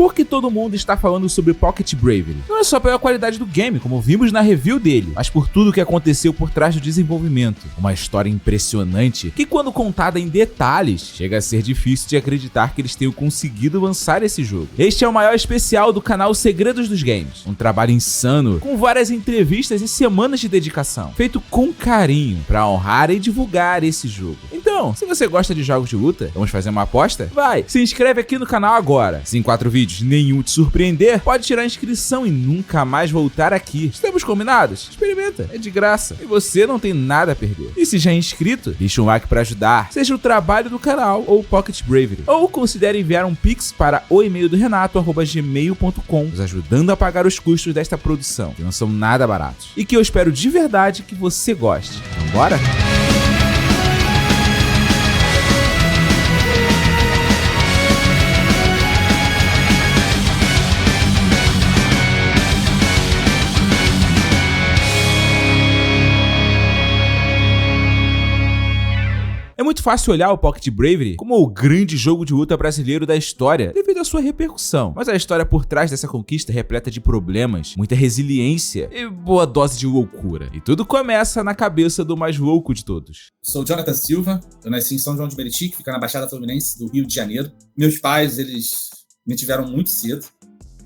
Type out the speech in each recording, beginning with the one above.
por que todo mundo está falando sobre Pocket Bravery? Não é só pela qualidade do game, como vimos na review dele, mas por tudo que aconteceu por trás do desenvolvimento. Uma história impressionante que, quando contada em detalhes, chega a ser difícil de acreditar que eles tenham conseguido lançar esse jogo. Este é o maior especial do canal Segredos dos Games, um trabalho insano, com várias entrevistas e semanas de dedicação, feito com carinho para honrar e divulgar esse jogo. Então, se você gosta de jogos de luta, vamos fazer uma aposta? Vai, se inscreve aqui no canal agora. Se em 4 vídeos nenhum te surpreender, pode tirar a inscrição e nunca mais voltar aqui. Estamos combinados? Experimenta, é de graça e você não tem nada a perder. E se já é inscrito, deixa um like para ajudar, seja o trabalho do canal ou Pocket Bravery, ou considere enviar um pix para o e-mail do renato@gmail.com, nos ajudando a pagar os custos desta produção, que não são nada baratos, e que eu espero de verdade que você goste. Então bora? É muito fácil olhar o Pocket Bravery como o grande jogo de luta brasileiro da história, devido à sua repercussão. Mas a história por trás dessa conquista é repleta de problemas, muita resiliência e boa dose de loucura. E tudo começa na cabeça do mais louco de todos. Sou Jonathan Silva, eu nasci em São João de Meriti, que fica na Baixada Fluminense do Rio de Janeiro. Meus pais, eles me tiveram muito cedo.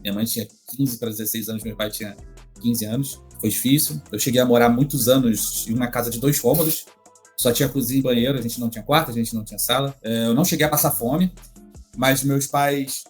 Minha mãe tinha 15 para 16 anos, meu pai tinha 15 anos. Foi difícil. Eu cheguei a morar muitos anos em uma casa de 2 cômodos. Só tinha cozinha e banheiro, a gente não tinha quarto, a gente não tinha sala. Eu não cheguei a passar fome, mas meus pais,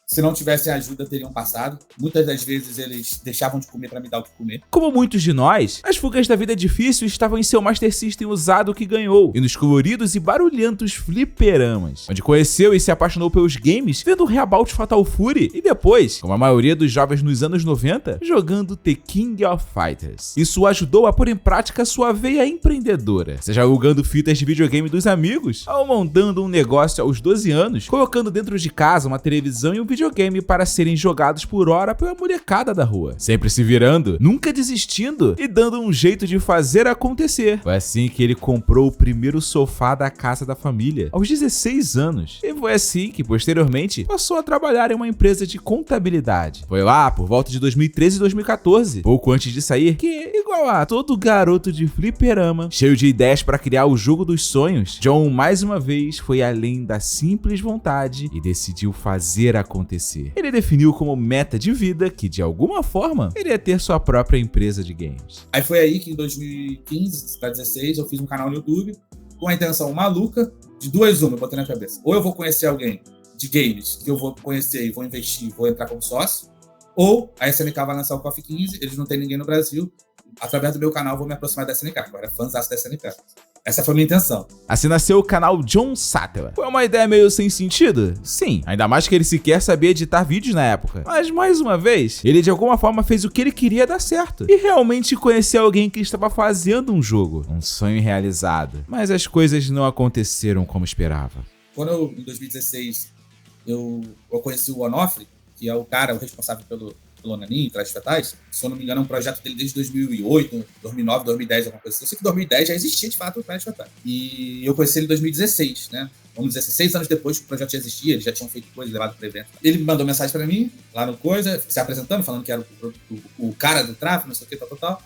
se não tivessem ajuda, teriam passado. Muitas das vezes eles deixavam de comer para me dar o que comer. Como muitos de nós, as fugas da vida difícil estavam em seu Master System usado que ganhou, e nos coloridos e barulhentos fliperamas, onde conheceu e se apaixonou pelos games, vendo o Reabout Fatal Fury, e depois, como a maioria dos jovens nos anos 90, jogando The King of Fighters. Isso o ajudou a pôr em prática sua veia empreendedora, seja alugando fitas de videogame dos amigos, ou montando um negócio aos 12 anos, colocando dentro de casa uma televisão e um videogame para serem jogados por hora pela molecada da rua. Sempre se virando, nunca desistindo e dando um jeito de fazer acontecer. Foi assim que ele comprou o primeiro sofá da casa da família, aos 16 anos. E foi assim que, posteriormente, passou a trabalhar em uma empresa de contabilidade. Foi lá, por volta de 2013 e 2014, pouco antes de sair, que, igual a todo garoto de fliperama, cheio de ideias para criar o jogo dos sonhos, John, mais uma vez, foi além da simples vontade e decidiu fazer acontecer. Ele definiu como meta de vida que, de alguma forma, iria ter sua própria empresa de games. Aí foi aí que em 2015 para 2016 eu fiz um canal no YouTube com a intenção maluca de 2 uma, eu botei na cabeça. Ou eu vou conhecer alguém de games que eu vou conhecer e vou investir, vou entrar como sócio, ou a SNK vai lançar o KOF 15, eles não tem ninguém no Brasil, através do meu canal eu vou me aproximar da SNK, agora é fãzaço da SNK. Essa foi a minha intenção. Assim nasceu o canal John Sattler. Foi uma ideia meio sem sentido? Sim, ainda mais que ele sequer sabia editar vídeos na época. Mas, mais uma vez, ele de alguma forma fez o que ele queria dar certo. E realmente conheceu alguém que estava fazendo um jogo. Um sonho realizado. Mas as coisas não aconteceram como esperava. Quando eu, em 2016, eu conheci o Onofre, que é o responsável pelo Onanin, Trajes Fatais. Se eu não me engano, é um projeto dele desde 2008, 2009, 2010, alguma coisa assim. Eu sei que em 2010 já existia, de fato, o Trajes Fatais. E eu conheci ele em 2016, né? Vamos dizer assim, 6 anos depois que o projeto já existia, eles já tinham feito coisa, levado para o evento. Ele me mandou mensagem para mim, lá no Coisa, se apresentando, falando que era o cara do tráfego, não sei o que, tal.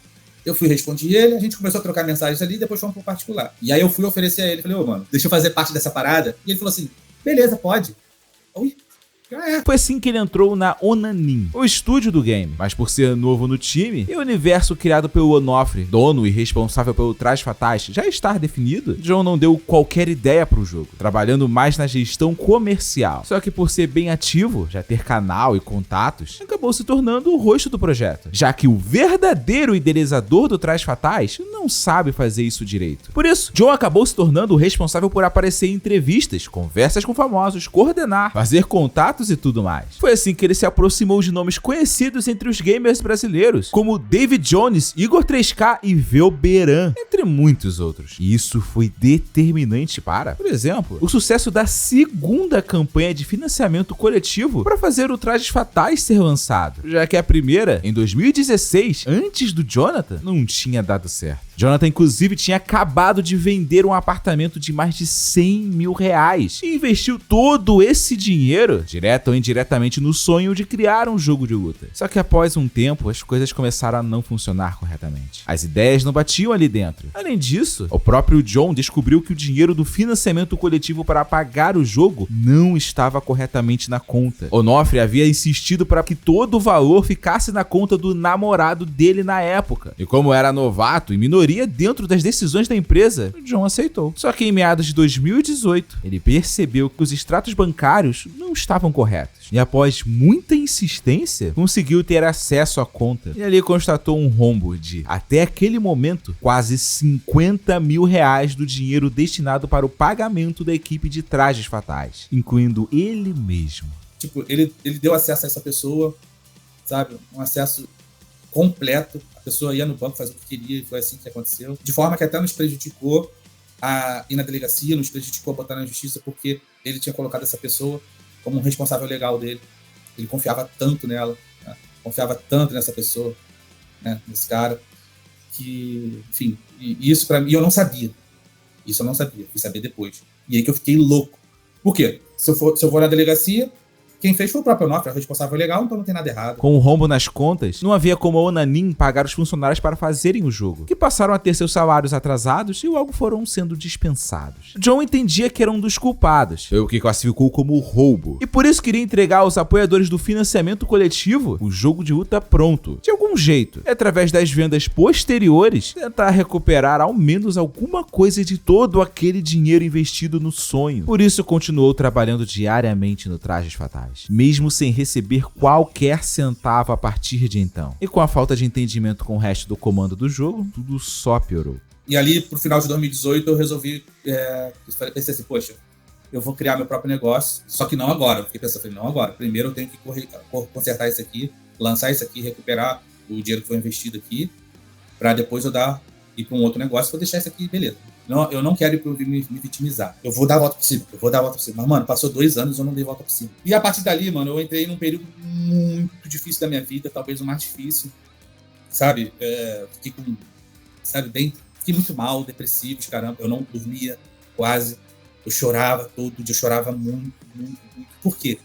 Eu fui, respondi ele, a gente começou a trocar mensagens ali, depois fomos pro particular. E aí eu fui oferecer a ele, falei, mano, deixa eu fazer parte dessa parada. E ele falou assim, beleza, pode. Ui. Foi assim que ele entrou na Onanin, o estúdio do game. Mas por ser novo no time e o universo criado pelo Onofre, dono e responsável pelo Trajes Fatais, já estar definido, John não deu qualquer ideia pro jogo, trabalhando mais na gestão comercial. Só que por ser bem ativo, já ter canal e contatos, acabou se tornando o rosto do projeto, já que o verdadeiro idealizador do Trajes Fatais não sabe fazer isso direito. Por isso, John acabou se tornando o responsável por aparecer em entrevistas, conversas com famosos, coordenar, fazer contatos e tudo mais. Foi assim que ele se aproximou de nomes conhecidos entre os gamers brasileiros, como David Jones, Igor 3K e Velberan, entre muitos outros. E isso foi determinante para, por exemplo, o sucesso da segunda campanha de financiamento coletivo para fazer o Trajes Fatais ser lançado, já que a primeira, em 2016, antes do Jonathan, não tinha dado certo. Jonathan, inclusive, tinha acabado de vender um apartamento de mais de 100 mil reais e investiu todo esse dinheiro, direto ou indiretamente, no sonho de criar um jogo de luta. Só que após um tempo, as coisas começaram a não funcionar corretamente. As ideias não batiam ali dentro. Além disso, o próprio John descobriu que o dinheiro do financiamento coletivo para pagar o jogo não estava corretamente na conta. Onofre havia insistido para que todo o valor ficasse na conta do namorado dele na época. E como era novato e minoria dentro das decisões da empresa, o John aceitou. Só que em meados de 2018, ele percebeu que os extratos bancários não estavam corretos. E após muita insistência, conseguiu ter acesso à conta. E ali constatou um rombo de, até aquele momento, quase 50 mil reais do dinheiro destinado para o pagamento da equipe de Trajes Fatais, incluindo ele mesmo. Tipo, ele deu acesso a essa pessoa, sabe? Um acesso completo. A pessoa ia no banco fazer o que queria e foi assim que aconteceu. De forma que até nos prejudicou a ir na delegacia, nos prejudicou a botar na justiça, porque ele tinha colocado essa pessoa como um responsável legal dele. Ele confiava tanto nela, né? Confiava tanto nessa pessoa, né? Nesse cara, que, enfim, e isso pra mim, eu não sabia. Isso eu não sabia, fui saber depois. E aí que eu fiquei louco. Por quê? Se eu for na delegacia, quem fez foi o próprio Onofre, é o responsável legal, então não tem nada errado. Com o rombo nas contas, não havia como a Onanin pagar os funcionários para fazerem o jogo, que passaram a ter seus salários atrasados e logo foram sendo dispensados. John entendia que era um dos culpados, o que classificou como roubo, e por isso queria entregar aos apoiadores do financiamento coletivo o jogo de luta pronto, de algum jeito, e através das vendas posteriores, tentar recuperar ao menos alguma coisa de todo aquele dinheiro investido no sonho. Por isso continuou trabalhando diariamente no Trajes Fatais, mesmo sem receber qualquer centavo a partir de então. E com a falta de entendimento com o resto do comando do jogo, tudo só piorou. E ali, pro final de 2018, eu resolvi, pensei assim, poxa, eu vou criar meu próprio negócio, só que não agora. Eu fiquei pensando, não agora. Primeiro eu tenho que consertar isso aqui, lançar isso aqui, recuperar o dinheiro que foi investido aqui, para depois eu ir para um outro negócio, vou deixar isso aqui, beleza. Não, eu não quero me vitimizar. Eu vou dar a volta por cima. Mas, mano, passou 2 anos e eu não dei volta por cima. E a partir dali, mano, eu entrei num período muito difícil da minha vida, talvez o mais difícil, sabe? Fiquei muito mal, depressivo, caramba. Eu não dormia quase. Eu chorava todo dia, eu chorava muito, muito, muito. Por quê?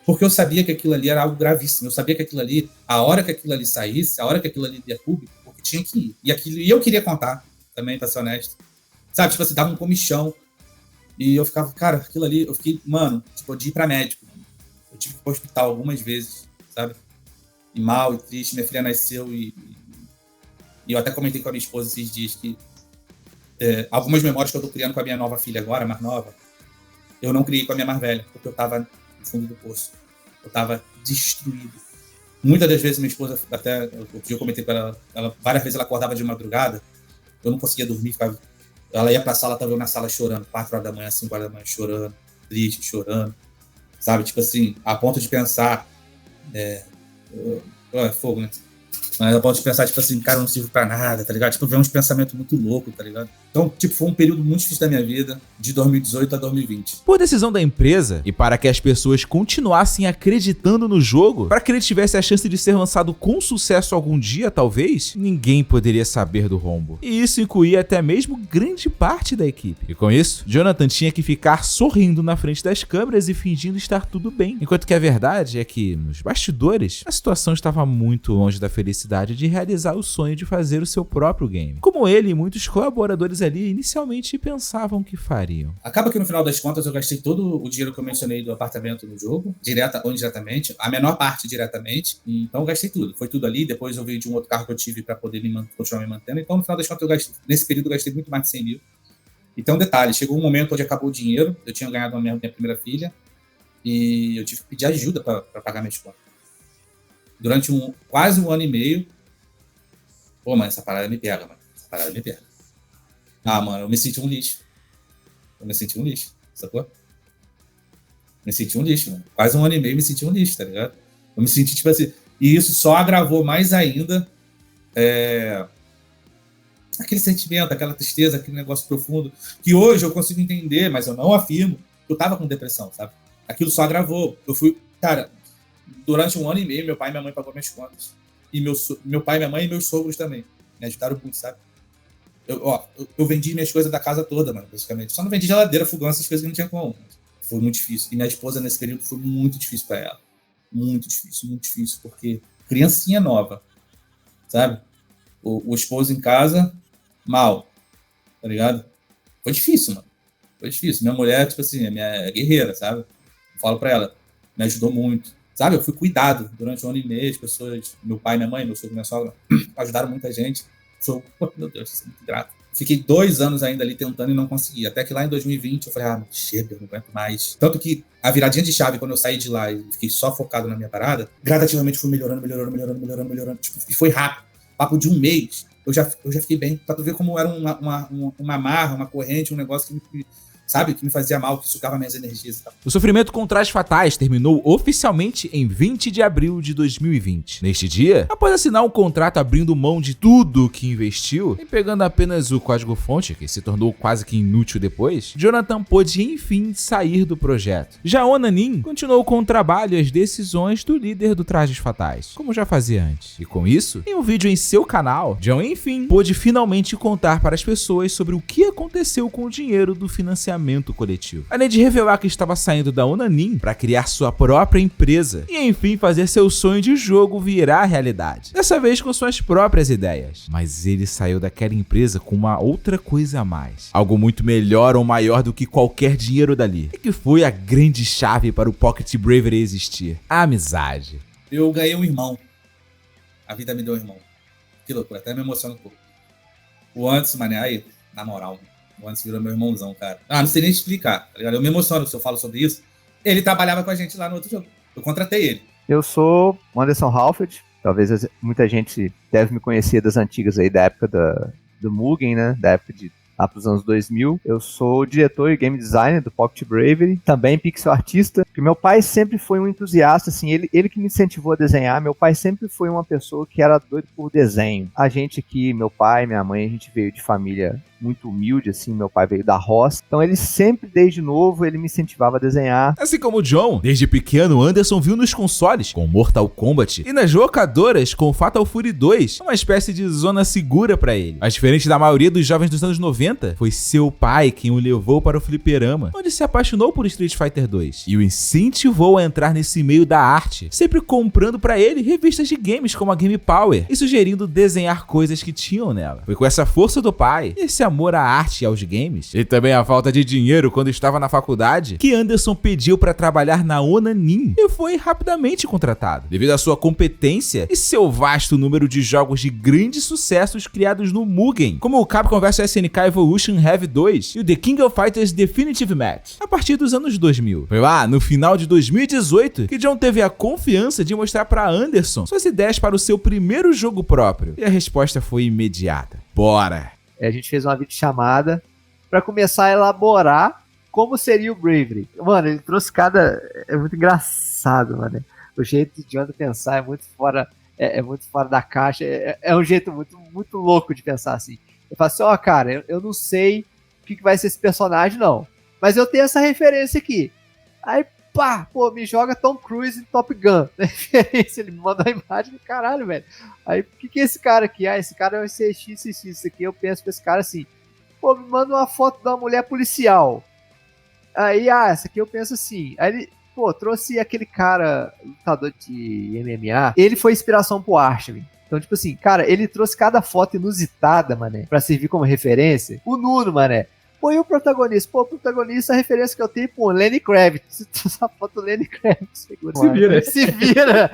Porque eu sabia que aquilo ali era algo gravíssimo. Eu sabia que aquilo ali, a hora que aquilo ali saísse, a hora que aquilo ali ia público, porque tinha que ir. E eu queria contar também, pra ser honesto. Sabe, tipo assim, dava um comichão. E eu ficava, cara, aquilo ali, eu fiquei, mano, tipo, de ir pra médico. Eu tive que ir pro hospital algumas vezes, sabe? E mal, e triste, minha filha nasceu e eu até comentei com a minha esposa esses dias que algumas memórias que eu tô criando com a minha nova filha agora, mais nova, eu não criei com a minha mais velha, porque eu tava no fundo do poço. Eu tava destruído. Muitas das vezes minha esposa, até, eu comentei com ela, várias vezes ela acordava de madrugada, eu não conseguia dormir, ficava... Ela ia pra sala, tava eu na sala chorando, 4 horas da manhã, 5 horas da manhã, chorando, triste, chorando, sabe? Tipo assim, a ponto de pensar, fogo, né? Mas a ponto de pensar, tipo assim, cara, eu não sirvo pra nada, tá ligado? Tipo, ver uns pensamentos muito loucos, tá ligado? Então, tipo, foi um período muito difícil da minha vida, de 2018 a 2020. Por decisão da empresa, e para que as pessoas continuassem acreditando no jogo, para que ele tivesse a chance de ser lançado com sucesso algum dia, talvez, ninguém poderia saber do rombo. E isso incluía até mesmo grande parte da equipe. E com isso, Jonathan tinha que ficar sorrindo na frente das câmeras e fingindo estar tudo bem. Enquanto que a verdade é que, nos bastidores, a situação estava muito longe da felicidade de realizar o sonho de fazer o seu próprio game. Como ele e muitos colaboradores ali inicialmente pensavam que fariam. Acaba que no final das contas eu gastei todo o dinheiro que eu mencionei do apartamento no jogo, direta ou indiretamente, a menor parte diretamente, então eu gastei tudo. Foi tudo ali, depois eu vendi um outro carro que eu tive para poder continuar me mantendo, então no final das contas nesse período eu gastei muito mais de 100 mil. Então detalhe, chegou um momento onde acabou o dinheiro, eu tinha ganhado a minha primeira filha e eu tive que pedir ajuda para pagar minhas contas. Durante quase um ano e meio, pô, mano, essa parada me pega, Ah, mano, eu me senti um lixo, sacou? Me senti um lixo, mano. Quase um ano e meio me senti um lixo, tá ligado? Eu me senti, tipo assim, e isso só agravou mais ainda aquele sentimento, aquela tristeza, aquele negócio profundo, que hoje eu consigo entender, mas eu não afirmo que eu tava com depressão, sabe? Aquilo só agravou. Eu fui, cara, durante um ano e meio, meu pai e minha mãe pagou minhas contas. E meu pai, minha mãe e meus sogros também me ajudaram muito, sabe? Eu vendi minhas coisas da casa toda, mano, basicamente. Só não vendi geladeira, fogão, essas coisas que não tinha como. Foi muito difícil. E minha esposa, nesse período, foi muito difícil pra ela. Muito difícil, porque criancinha nova, sabe? O esposo em casa, mal, tá ligado? Foi difícil, mano. Foi difícil. Minha mulher, tipo assim, é guerreira, sabe? Eu falo pra ela, me ajudou muito. Sabe? Eu fui cuidado durante 1 ano e meio, as pessoas, meu pai, minha mãe, meu sogro, minha sogra, ajudaram muita gente. Meu Deus, isso é muito grato. Fiquei 2 anos ainda ali tentando e não consegui. Até que lá em 2020 eu falei, chega, eu não aguento mais. Tanto que a viradinha de chave, quando eu saí de lá e fiquei só focado na minha parada, gradativamente fui melhorando. Tipo, e foi rápido. Papo de 1 mês, eu já fiquei bem. Pra tu ver como era uma amarra, uma corrente, um negócio que me fazia mal, que sugava minhas energias e tal. O sofrimento com trajes fatais terminou oficialmente em 20 de abril de 2020. Neste dia, após assinar um contrato abrindo mão de tudo que investiu e pegando apenas o código-fonte, que se tornou quase que inútil depois, Jonathan pôde enfim sair do projeto. Já Onanin continuou com o trabalho e as decisões do líder do Trajes Fatais, como já fazia antes. E com isso, em um vídeo em seu canal, John enfim pôde finalmente contar para as pessoas sobre o que aconteceu com o dinheiro do financiamento coletivo. Além de revelar que estava saindo da Onanin para criar sua própria empresa e enfim fazer seu sonho de jogo virar realidade. Dessa vez com suas próprias ideias. Mas ele saiu daquela empresa com uma outra coisa a mais. Algo muito melhor ou maior do que qualquer dinheiro dali. E que foi a grande chave para o Pocket Bravery existir. A amizade. Eu ganhei um irmão. A vida me deu um irmão. Que loucura, até me emociona um pouco. O Anderson, mané, aí, na moral, o Anderson virou meu irmãozão, cara. Não sei nem explicar, tá ligado? Eu me emociono se eu falo sobre isso. Ele trabalhava com a gente lá no outro jogo. Eu contratei ele. Eu sou o Anderson Halford. Talvez muita gente deve me conhecer das antigas aí, da época do Mugen, né? Da época de lá para os anos 2000. Eu sou diretor e game designer do Pocket Bravery, também pixel artista, porque meu pai sempre foi um entusiasta, assim, ele que me incentivou a desenhar. Meu pai sempre foi uma pessoa que era doido por desenho. A gente aqui, meu pai, minha mãe, a gente veio de família muito humilde, assim, meu pai veio da roça, então ele sempre, desde novo, ele me incentivava a desenhar. Assim como o John, desde pequeno, Anderson viu nos consoles, com Mortal Kombat, e nas locadoras, com Fatal Fury 2, uma espécie de zona segura pra ele. Mas diferente da maioria dos jovens dos anos 90, foi seu pai quem o levou para o fliperama, onde se apaixonou por Street Fighter 2, e o incentivou a entrar nesse meio da arte, sempre comprando pra ele revistas de games como a Game Power, e sugerindo desenhar coisas que tinham nela. Foi com essa força do pai, esse amor à arte e aos games, e também a falta de dinheiro quando estava na faculdade, que Anderson pediu para trabalhar na Onanin e foi rapidamente contratado, devido à sua competência e seu vasto número de jogos de grandes sucessos criados no Mugen, como o Capcom vs SNK Evolution Heavy 2 e o The King of Fighters Definitive Match, a partir dos anos 2000. Foi lá, no final de 2018, que John teve a confiança de mostrar para Anderson suas ideias para o seu primeiro jogo próprio, e a resposta foi imediata. Bora! A gente fez uma videochamada para começar a elaborar como seria o Bravery. Mano, ele trouxe é muito engraçado, mano. O jeito de John pensar é muito fora, muito fora da caixa. É um jeito muito louco de pensar assim. Ele fala assim, cara, eu não sei o que vai ser esse personagem, não. Mas eu tenho essa referência aqui. Aí, me joga Tom Cruise em Top Gun. Ele me manda uma imagem do caralho, velho. Aí, o que é esse cara aqui? Esse cara vai ser X. Isso aqui eu penso pra esse cara assim. Me manda uma foto de uma mulher policial. Aí, essa aqui eu penso assim. Aí ele, trouxe aquele cara, lutador de MMA. Ele foi inspiração pro Archman. Então, tipo assim, cara, ele trouxe cada foto inusitada, mané, pra servir como referência. O Nuno, mané. E o protagonista? O protagonista, a referência que eu tenho, Lenny Kravitz. Essa foto do Lenny Kravitz. Se vira.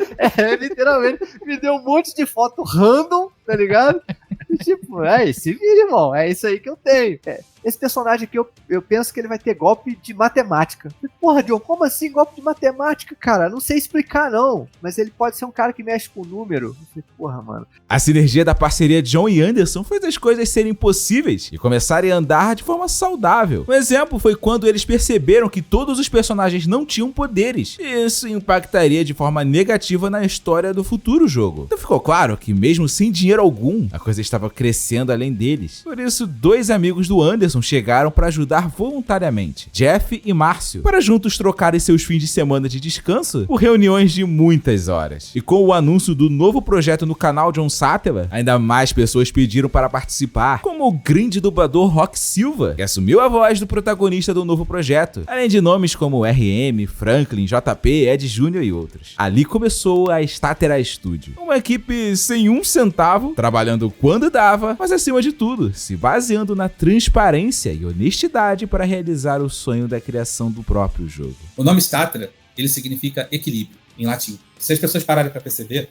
Literalmente, me deu um monte de foto random, tá ligado? E, tipo, se vira, irmão. É isso aí que eu tenho. Esse personagem aqui, eu penso que ele vai ter golpe de matemática. Porra, John, como assim golpe de matemática, cara? Não sei explicar, não. Mas ele pode ser um cara que mexe com o número. Porra, mano. A sinergia da parceria John e Anderson fez as coisas serem possíveis e começarem a andar de forma saudável. Um exemplo foi quando eles perceberam que todos os personagens não tinham poderes. E isso impactaria de forma negativa na história do futuro jogo. Então ficou claro que mesmo sem dinheiro algum, a coisa estava crescendo além deles. Por isso, 2 amigos do Anderson Anderson chegaram para ajudar voluntariamente, Jeff e Márcio, para juntos trocarem seus fins de semana de descanso por reuniões de muitas horas. E com o anúncio do novo projeto no canal John Sattler, ainda mais pessoas pediram para participar, como o grande dublador Rock Silva, que assumiu a voz do protagonista do novo projeto, além de nomes como RM, Franklin, JP, Ed Jr. e outros. Ali começou a Statera Studio, uma equipe sem um centavo, trabalhando quando dava, mas acima de tudo, se baseando na transparência e honestidade para realizar o sonho da criação do próprio jogo. O nome Statera, ele significa equilíbrio, em latim. Se as pessoas pararem para perceber,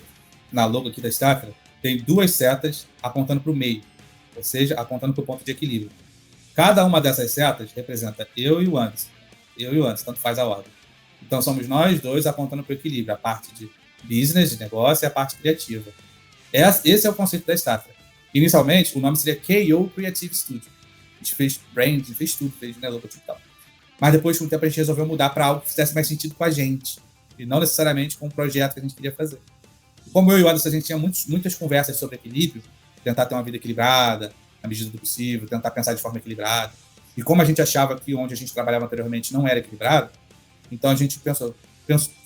na logo aqui da Statera, tem 2 setas apontando para o meio, ou seja, apontando para o ponto de equilíbrio. Cada uma dessas setas representa eu e o Anderson. Eu e o Anderson, tanto faz a ordem. Então somos nós dois apontando para o equilíbrio, a parte de business, de negócio e a parte criativa. Esse é o conceito da Statera. Inicialmente, o nome seria KO Creative Studio. A gente fez branding, fez tudo, fez logotipo e tal. Mas depois, com o tempo, a gente resolveu mudar para algo que fizesse mais sentido com a gente. E não necessariamente com o projeto que a gente queria fazer. Como eu e o Anderson, a gente tinha muitas conversas sobre equilíbrio, tentar ter uma vida equilibrada, na medida do possível, tentar pensar de forma equilibrada. E como a gente achava que onde a gente trabalhava anteriormente não era equilibrado, então a gente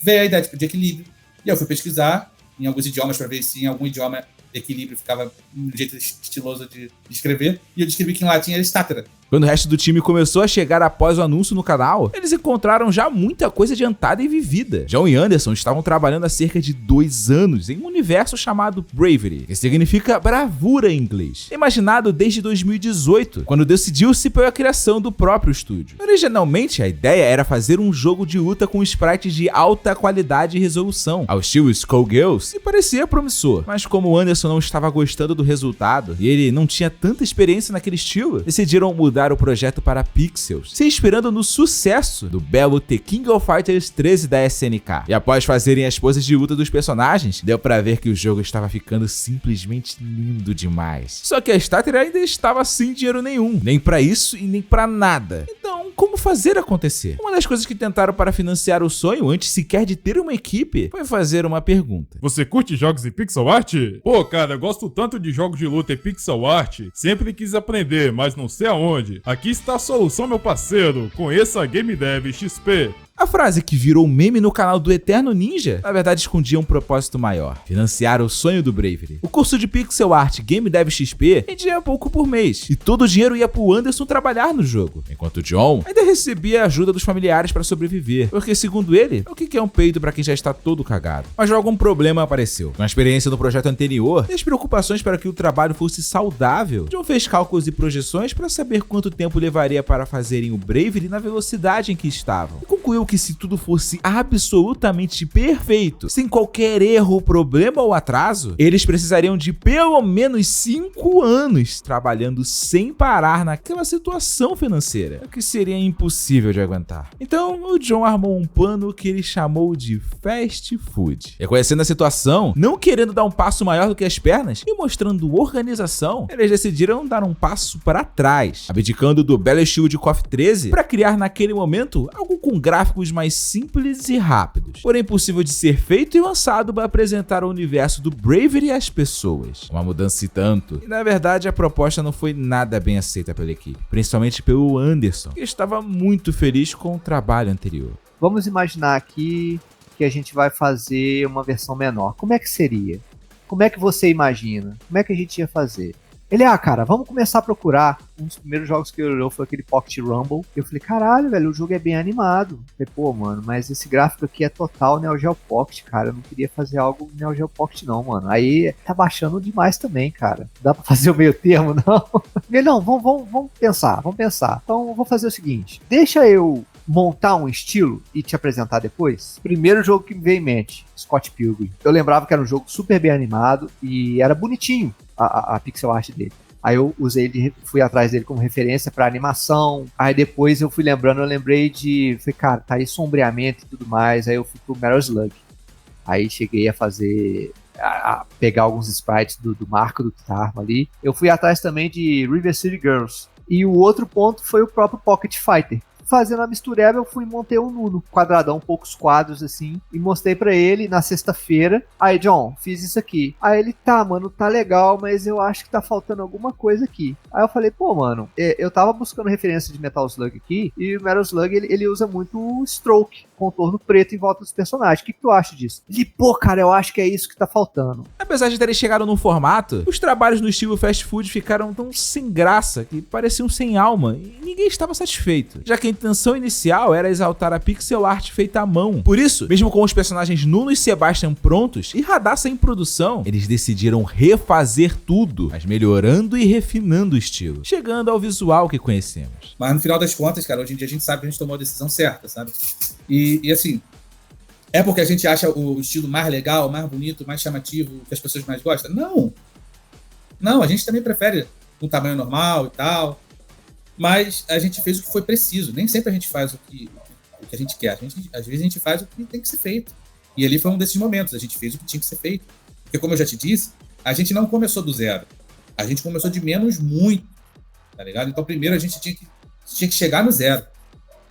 veio a ideia de equilíbrio. E eu fui pesquisar em alguns idiomas para ver se em algum idioma equilíbrio ficava um jeito estiloso de escrever. E eu descrevi que em latim era Statera. Quando o resto do time começou a chegar após o anúncio no canal, eles encontraram já muita coisa adiantada e vivida. John e Anderson estavam trabalhando há cerca de 2 anos em um universo chamado Bravery, que significa bravura em inglês, imaginado desde 2018, quando decidiu-se pela criação do próprio estúdio. Originalmente, a ideia era fazer um jogo de luta com sprites de alta qualidade e resolução, ao estilo Skullgirls, e parecia promissor. Mas como o Anderson não estava gostando do resultado, e ele não tinha tanta experiência naquele estilo, decidiram mudar o projeto para pixels, se inspirando no sucesso do belo The King of Fighters 13 da SNK. E após fazerem as poses de luta dos personagens, deu pra ver que o jogo estava ficando simplesmente lindo demais. Só que a Statera ainda estava sem dinheiro nenhum, nem pra isso e nem pra nada. Então, como fazer acontecer? Uma das coisas que tentaram para financiar o sonho, antes sequer de ter uma equipe, foi fazer uma pergunta. Você curte jogos em pixel art? Pô, cara, eu gosto tanto de jogos de luta em pixel art, sempre quis aprender, mas não sei aonde. Aqui está a solução, meu parceiro. Conheça a Game Dev XP. A frase que virou meme no canal do Eterno Ninja, na verdade escondia um propósito maior: financiar o sonho do Bravery. O curso de Pixel Art Game Dev XP rendia pouco por mês, e todo o dinheiro ia pro Anderson trabalhar no jogo, enquanto John ainda recebia a ajuda dos familiares para sobreviver, porque segundo ele, o que é um peito para quem já está todo cagado. Mas logo um problema apareceu. Com a experiência no projeto anterior e as preocupações para que o trabalho fosse saudável, John fez cálculos e projeções para saber quanto tempo levaria para fazerem o Bravery na velocidade em que estavam, e concluiu que se tudo fosse absolutamente perfeito, sem qualquer erro, problema ou atraso, eles precisariam de pelo menos 5 anos trabalhando sem parar naquela situação financeira, o que seria impossível de aguentar. Então, o John armou um plano que ele chamou de fast food. Reconhecendo a situação, não querendo dar um passo maior do que as pernas e mostrando organização, eles decidiram dar um passo para trás, abdicando do belo estilo de KOF 13 para criar naquele momento algo com gráficos mais simples e rápidos, porém possível de ser feito e lançado para apresentar o universo do Bravery às pessoas. Uma mudança e tanto. E na verdade a proposta não foi nada bem aceita pela equipe, principalmente pelo Anderson, que estava muito feliz com o trabalho anterior. Vamos imaginar aqui que a gente vai fazer uma versão menor. Como é que seria? Como é que você imagina? Como é que a gente ia fazer? Ele, cara, vamos começar a procurar. Um dos primeiros jogos que ele olhou foi aquele Pocket Rumble. Eu falei, caralho, velho, o jogo é bem animado. Eu falei, pô, mano, mas esse gráfico aqui é total Neo Geo Pocket, cara. Eu não queria fazer algo Neo Geo Pocket, não, mano. Aí tá baixando demais também, cara. Dá pra fazer o meio termo, não? Ele, não, vamos pensar. Então, eu vou fazer o seguinte. Deixa eu montar um estilo e te apresentar depois. Primeiro jogo que me veio em mente, Scott Pilgrim. Eu lembrava que era um jogo super bem animado e era bonitinho a pixel art dele. Aí eu usei ele, fui atrás dele como referência pra animação. Aí depois eu fui lembrando, eu lembrei de... Falei, cara, tá aí sombreamento e tudo mais. Aí eu fui pro Metal Slug. Aí cheguei a fazer... A pegar alguns sprites do Marco do Tarma ali. Eu fui atrás também de River City Girls. E o outro ponto foi o próprio Pocket Fighter. fazendo a mistureba, eu fui e montei um Nuno, quadradão, poucos quadros assim, e mostrei pra ele na sexta-feira. Aí, John, fiz isso aqui. Aí ele, tá, mano, tá legal, mas eu acho que tá faltando alguma coisa aqui. Aí eu falei, pô, mano, eu tava buscando referência de Metal Slug aqui, e o Metal Slug, ele usa muito stroke, contorno preto em volta dos personagens. O que tu acha disso? Ele, pô, cara, eu acho que é isso que tá faltando. Apesar de terem chegado num formato, os trabalhos no estilo fast food ficaram tão sem graça que pareciam sem alma e ninguém estava satisfeito, já que a intenção inicial era exaltar a pixel art feita à mão. Por isso, mesmo com os personagens Nuno e Sebastian prontos e Radassa em produção, eles decidiram refazer tudo, mas melhorando e refinando o estilo, chegando ao visual que conhecemos. Mas no final das contas, cara, hoje em dia a gente sabe que a gente tomou a decisão certa, sabe? E assim, é porque a gente acha o estilo mais legal, mais bonito, mais chamativo, que as pessoas mais gostam? Não, a gente também prefere um tamanho normal e tal, mas a gente fez o que foi preciso. Nem sempre a gente faz o que a gente quer. Às vezes a gente faz o que tem que ser feito. E ali foi um desses momentos, a gente fez o que tinha que ser feito. Porque como eu já te disse, a gente não começou do zero. A gente começou de menos muito, tá ligado? Então primeiro a gente tinha que chegar no zero.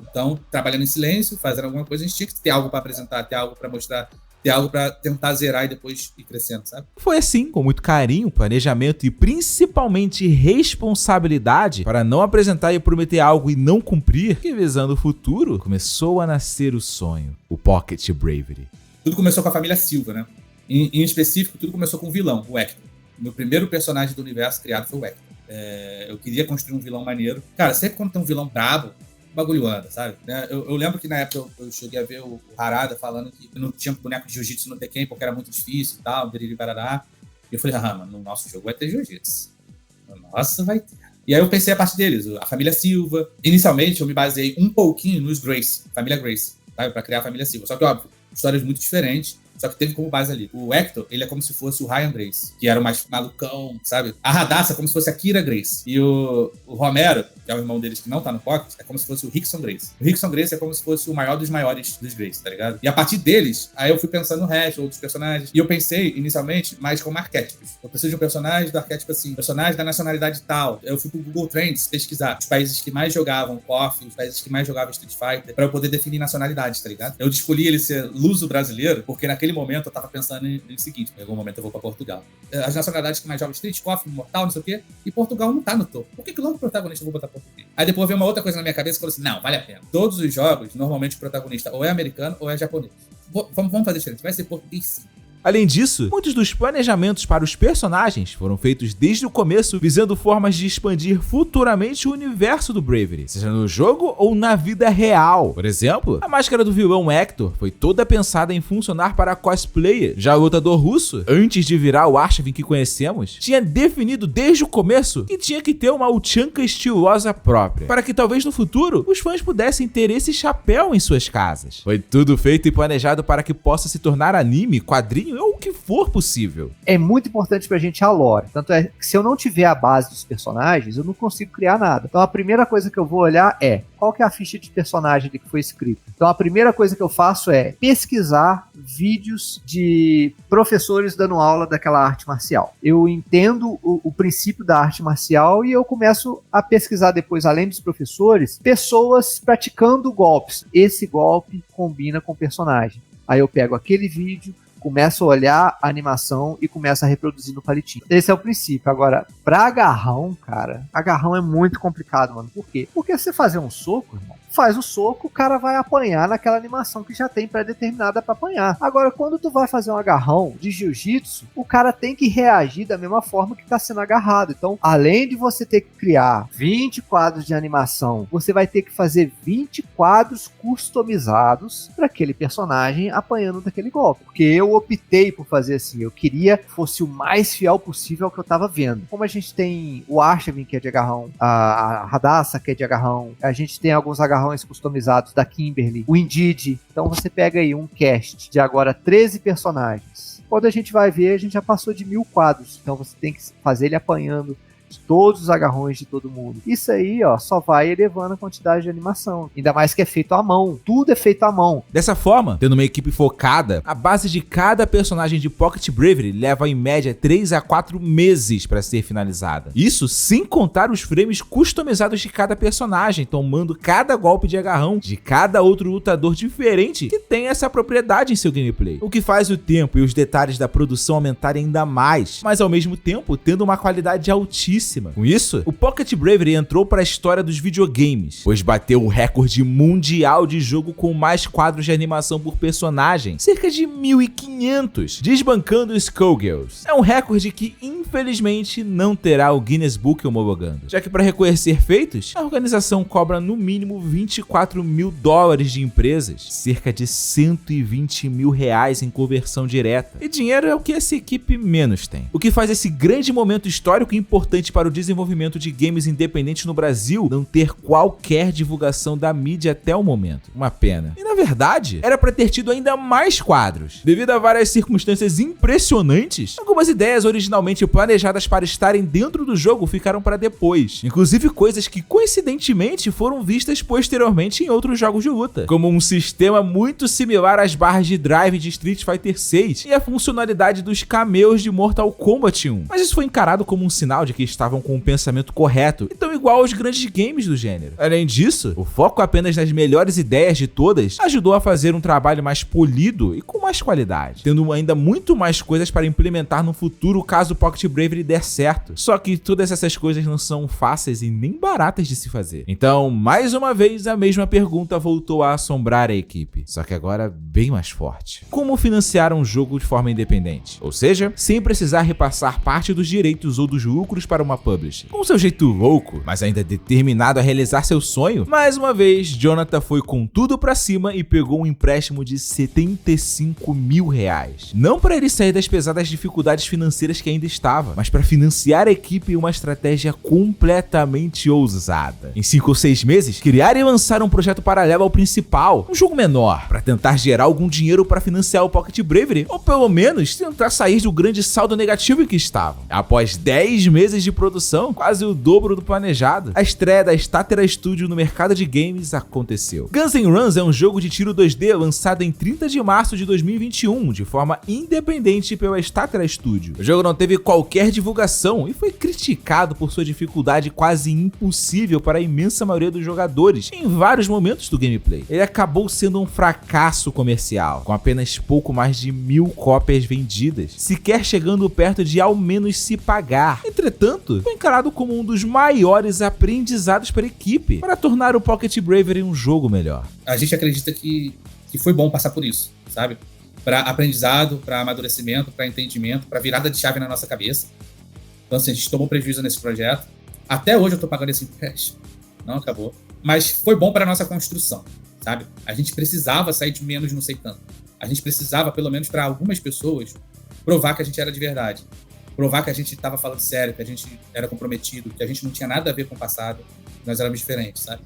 Então, trabalhando em silêncio, fazendo alguma coisa, a gente tinha que ter algo para apresentar, ter algo para mostrar, ter algo para tentar zerar e depois ir crescendo, sabe? Foi assim, com muito carinho, planejamento e principalmente responsabilidade para não apresentar e prometer algo e não cumprir, que visando o futuro, começou a nascer o sonho, o Pocket Bravery. Tudo começou com a família Silva, né? Em específico, tudo começou com o vilão, o Hector. O meu primeiro personagem do universo criado foi o Hector. Eu queria construir um vilão maneiro. Cara, sempre quando tem um vilão brabo, o bagulho anda, sabe? Eu lembro que na época eu cheguei a ver o Harada falando que não tinha boneco de jiu-jitsu no Tekken porque era muito difícil e tal, biriri barará. E eu falei, mano, no nosso jogo vai ter jiu-jitsu. Nossa, vai ter. E aí eu pensei a parte deles, a família Silva. Inicialmente eu me baseei um pouquinho nos Grace, família Grace, sabe? Pra criar a família Silva. Só que, óbvio, histórias muito diferentes. Só que teve como base ali. O Hector, ele é como se fosse o Ryan Grace, que era o mais malucão, sabe? A Radassa é como se fosse a Kira Grace. E o Romero, que é o irmão deles que não tá no Pocket, é como se fosse o Rickson Grace. O Rickson Grace é como se fosse o maior dos maiores dos Grace, tá ligado? E a partir deles, aí eu fui pensando no resto, outros personagens. E eu pensei, inicialmente, mais como arquétipos. Eu preciso de um personagem do arquétipo assim, personagem da nacionalidade tal. Eu fui pro Google Trends pesquisar os países que mais jogavam KOF, os países que mais jogavam Street Fighter, pra eu poder definir nacionalidades, tá ligado? Eu escolhi ele ser luso-brasileiro, porque naquele momento eu tava pensando em seguinte, em algum momento eu vou pra Portugal. As nacionalidades que mais jogam Street, KOF, Mortal, não sei o quê, e Portugal não tá no topo. Por que logo o protagonista eu vou botar português? Aí depois veio uma outra coisa na minha cabeça e falou assim, não, vale a pena. Todos os jogos, normalmente o protagonista ou é americano ou é japonês. Vamos fazer diferente, vai ser português sim. Além disso, muitos dos planejamentos para os personagens foram feitos desde o começo, visando formas de expandir futuramente o universo do Bravery, seja no jogo ou na vida real. Por exemplo, a máscara do vilão Hector foi toda pensada em funcionar para cosplayer. Já o lutador russo, antes de virar o Arshavin que conhecemos, tinha definido desde o começo que tinha que ter uma Uchanka estilosa própria, para que talvez no futuro os fãs pudessem ter esse chapéu em suas casas. Foi tudo feito e planejado para que possa se tornar anime, quadrinho ou o que for possível. É muito importante pra gente a lore. Tanto é que se eu não tiver a base dos personagens, eu não consigo criar nada. Então a primeira coisa que eu vou olhar é qual que é a ficha de personagem que foi escrita. Então a primeira coisa que eu faço é pesquisar vídeos de professores dando aula daquela arte marcial. Eu entendo o princípio da arte marcial e eu começo a pesquisar depois, além dos professores, pessoas praticando golpes. Esse golpe combina com o personagem. Aí eu pego aquele vídeo, começo a olhar a animação e começo a reproduzir no palitinho. Esse é o princípio. Agora, pra agarrão, cara, agarrão é muito complicado, mano. Por quê? Porque você fazer um soco, irmão, faz o soco, o cara vai apanhar naquela animação que já tem pré-determinada pra apanhar. Agora, quando tu vai fazer um agarrão de jiu-jitsu, o cara tem que reagir da mesma forma que tá sendo agarrado. Então, além de você ter que criar 20 quadros de animação, você vai ter que fazer 20 quadros customizados para aquele personagem apanhando daquele golpe. Porque eu optei por fazer assim, eu queria que fosse o mais fiel possível ao que eu tava vendo. Como a gente tem o Arshavin, que é de agarrão, a Radassa, que é de agarrão, a gente tem alguns agarrões customizados da Kimberly, o Indeed. Então você pega aí um cast de agora 13 personagens. Quando a gente vai ver, a gente já passou de 1000 quadros. Então você tem que fazer ele apanhando de todos os agarrões de todo mundo. Isso aí, ó, só vai elevando a quantidade de animação. Ainda mais que é feito à mão. Tudo é feito à mão. Dessa forma, tendo uma equipe focada, a base de cada personagem de Pocket Bravery leva em média 3 a 4 meses para ser finalizada. Isso sem contar os frames customizados de cada personagem, tomando cada golpe de agarrão de cada outro lutador diferente que tem essa propriedade em seu gameplay. O que faz o tempo e os detalhes da produção aumentarem ainda mais, mas ao mesmo tempo tendo uma qualidade altíssima. Com isso, o Pocket Bravery entrou para a história dos videogames, pois bateu o recorde mundial de jogo com mais quadros de animação por personagem, cerca de 1.500, desbancando o Skullgirls. É um recorde que infelizmente não terá o Guinness Book homologando, já que para reconhecer feitos, a organização cobra no mínimo $24 mil de empresas, cerca de R$120 mil em conversão direta. E dinheiro é o que essa equipe menos tem. O que faz esse grande momento histórico e importante para o desenvolvimento de games independentes no Brasil não ter qualquer divulgação da mídia até o momento. Uma pena. E na verdade, era para ter tido ainda mais quadros. Devido a várias circunstâncias impressionantes, algumas ideias originalmente planejadas para estarem dentro do jogo ficaram para depois. Inclusive coisas que coincidentemente foram vistas posteriormente em outros jogos de luta, como um sistema muito similar às barras de drive de Street Fighter 6 e a funcionalidade dos cameos de Mortal Kombat 1. Mas isso foi encarado como um sinal de que estavam com o pensamento correto e tão igual aos grandes games do gênero. Além disso, o foco apenas nas melhores ideias de todas ajudou a fazer um trabalho mais polido e com mais qualidade, tendo ainda muito mais coisas para implementar no futuro caso o Pocket Bravery der certo. Só que todas essas coisas não são fáceis e nem baratas de se fazer. Então, mais uma vez, a mesma pergunta voltou a assombrar a equipe, só que agora bem mais forte. Como financiar um jogo de forma independente? Ou seja, sem precisar repassar parte dos direitos ou dos lucros para uma publisher. Com seu jeito louco, mas ainda determinado a realizar seu sonho, mais uma vez, Jonathan foi com tudo pra cima e pegou um empréstimo de R$75 mil. Não para ele sair das pesadas dificuldades financeiras que ainda estava, mas para financiar a equipe em uma estratégia completamente ousada. Em 5 ou 6 meses, criar e lançar um projeto paralelo ao principal, um jogo menor, para tentar gerar algum dinheiro para financiar o Pocket Bravery, ou pelo menos tentar sair do grande saldo negativo em que estavam. Após 10 meses de produção, quase o dobro do planejado, a estreia da Statera Studio no mercado de games aconteceu. Guns N' Roses é um jogo de tiro 2D lançado em 30 de março de 2021, de forma independente pela Statera Studio. O jogo não teve qualquer divulgação e foi criticado por sua dificuldade quase impossível para a imensa maioria dos jogadores em vários momentos do gameplay. Ele acabou sendo um fracasso comercial, com apenas pouco mais de 1.000 cópias vendidas, sequer chegando perto de ao menos se pagar. Entretanto, foi encarado como um dos maiores aprendizados para a equipe, para tornar o Pocket Bravery um jogo melhor. A gente acredita que foi bom passar por isso, sabe? Para aprendizado, para amadurecimento, para entendimento, para virada de chave na nossa cabeça. Então, assim, a gente tomou prejuízo nesse projeto. Até hoje eu tô pagando esse empréstimo. Não acabou. Mas foi bom para nossa construção, sabe? A gente precisava sair de menos não sei tanto. A gente precisava, pelo menos para algumas pessoas, provar que a gente era de verdade. Provar que a gente estava falando sério, que a gente era comprometido, que a gente não tinha nada a ver com o passado, que nós éramos diferentes, sabe?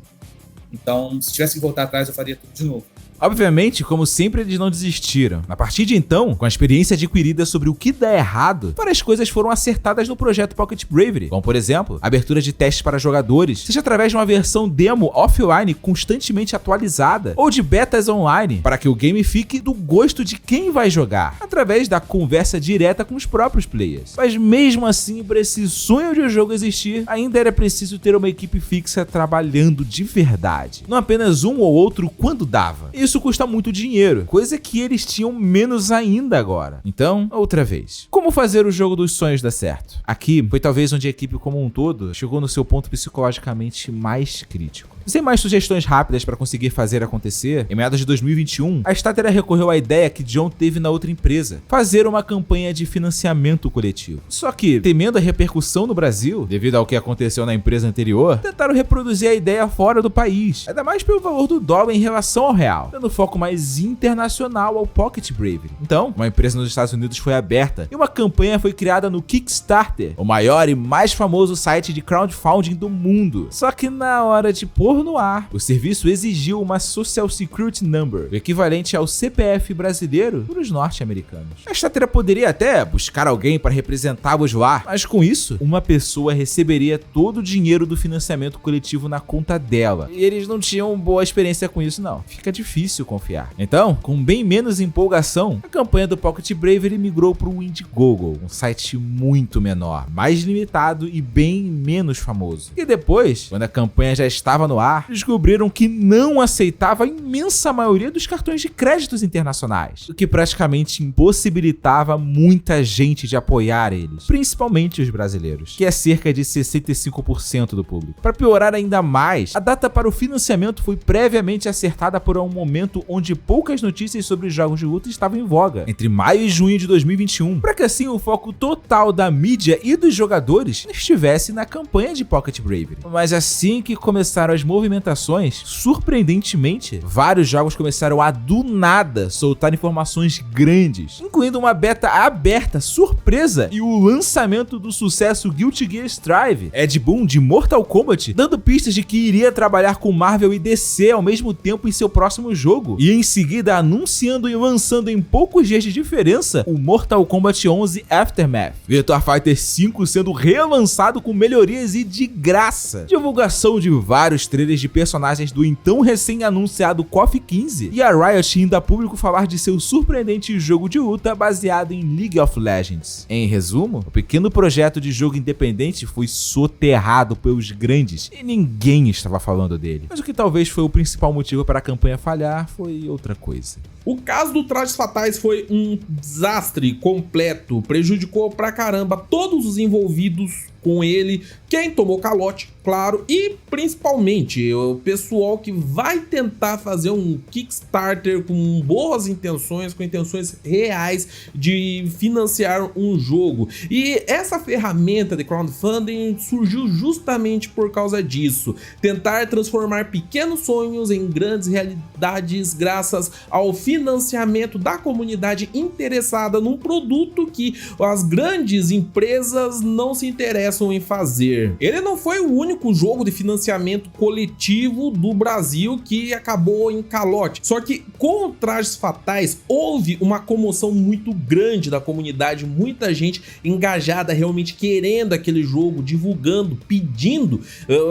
Então, se tivesse que voltar atrás, eu faria tudo de novo. Obviamente, como sempre, eles não desistiram. A partir de então, com a experiência adquirida sobre o que dá errado, várias coisas foram acertadas no projeto Pocket Bravery, como por exemplo, a abertura de testes para jogadores, seja através de uma versão demo offline constantemente atualizada, ou de betas online, para que o game fique do gosto de quem vai jogar, através da conversa direta com os próprios players. Mas mesmo assim, para esse sonho de um jogo existir, ainda era preciso ter uma equipe fixa trabalhando de verdade, não apenas um ou outro quando dava. Isso custa muito dinheiro, coisa que eles tinham menos ainda agora. Então, outra vez, como fazer o jogo dos sonhos dar certo? Aqui foi talvez onde a equipe como um todo chegou no seu ponto psicologicamente mais crítico. Sem mais sugestões rápidas para conseguir fazer acontecer, em meados de 2021, a Statera recorreu à ideia que John teve na outra empresa, fazer uma campanha de financiamento coletivo. Só que, temendo a repercussão no Brasil, devido ao que aconteceu na empresa anterior, tentaram reproduzir a ideia fora do país, ainda mais pelo valor do dólar em relação ao real, dando foco mais internacional ao Pocket Bravery. Então, uma empresa nos Estados Unidos foi aberta e uma campanha foi criada no Kickstarter, o maior e mais famoso site de crowdfunding do mundo. Só que na hora de pôr no ar, o serviço exigiu uma Social Security Number, o equivalente ao CPF brasileiro para os norte-americanos. A estratégia poderia até buscar alguém para representá-los lá, mas com isso, uma pessoa receberia todo o dinheiro do financiamento coletivo na conta dela. E eles não tinham boa experiência com isso não. Fica difícil confiar. Então, com bem menos empolgação, a campanha do Pocket Bravery migrou para o Indiegogo, um site muito menor, mais limitado e bem menos famoso. E depois, quando a campanha já estava no ar, descobriram que não aceitava a imensa maioria dos cartões de créditos internacionais, o que praticamente impossibilitava muita gente de apoiar eles, principalmente os brasileiros, que é cerca de 65% do público. Para piorar ainda mais, a data para o financiamento foi previamente acertada por um momento onde poucas notícias sobre jogos de luta estavam em voga, entre maio e junho de 2021, para que assim o foco total da mídia e dos jogadores estivesse na campanha de Pocket Bravery. Mas assim que começaram as movimentações, surpreendentemente, vários jogos começaram a do nada soltar informações grandes, incluindo uma beta aberta surpresa e o lançamento do sucesso Guilty Gear Strive, Ed Boon de Mortal Kombat, dando pistas de que iria trabalhar com Marvel e DC ao mesmo tempo em seu próximo jogo, e em seguida anunciando e lançando em poucos dias de diferença o Mortal Kombat 11 Aftermath, Virtua Fighter 5 sendo relançado com melhorias e de graça, divulgação de vários trailers de personagens do então recém-anunciado KOF 15 e a Riot indo a público falar de seu surpreendente jogo de luta baseado em League of Legends. Em resumo, o pequeno projeto de jogo independente foi soterrado pelos grandes e ninguém estava falando dele. Mas o que talvez foi o principal motivo para a campanha falhar foi outra coisa. O caso do Trajes Fatais foi um desastre completo, prejudicou pra caramba todos os envolvidos com ele, quem tomou calote, claro, e principalmente o pessoal que vai tentar fazer um Kickstarter com boas intenções, com intenções reais de financiar um jogo. E essa ferramenta de crowdfunding surgiu justamente por causa disso, tentar transformar pequenos sonhos em grandes realidades graças ao financiamento da comunidade interessada num produto que as grandes empresas não se interessam em fazer. Ele não foi o único jogo de financiamento coletivo do Brasil que acabou em calote, só que com Trajes Fatais houve uma comoção muito grande da comunidade, muita gente engajada realmente querendo aquele jogo, divulgando, pedindo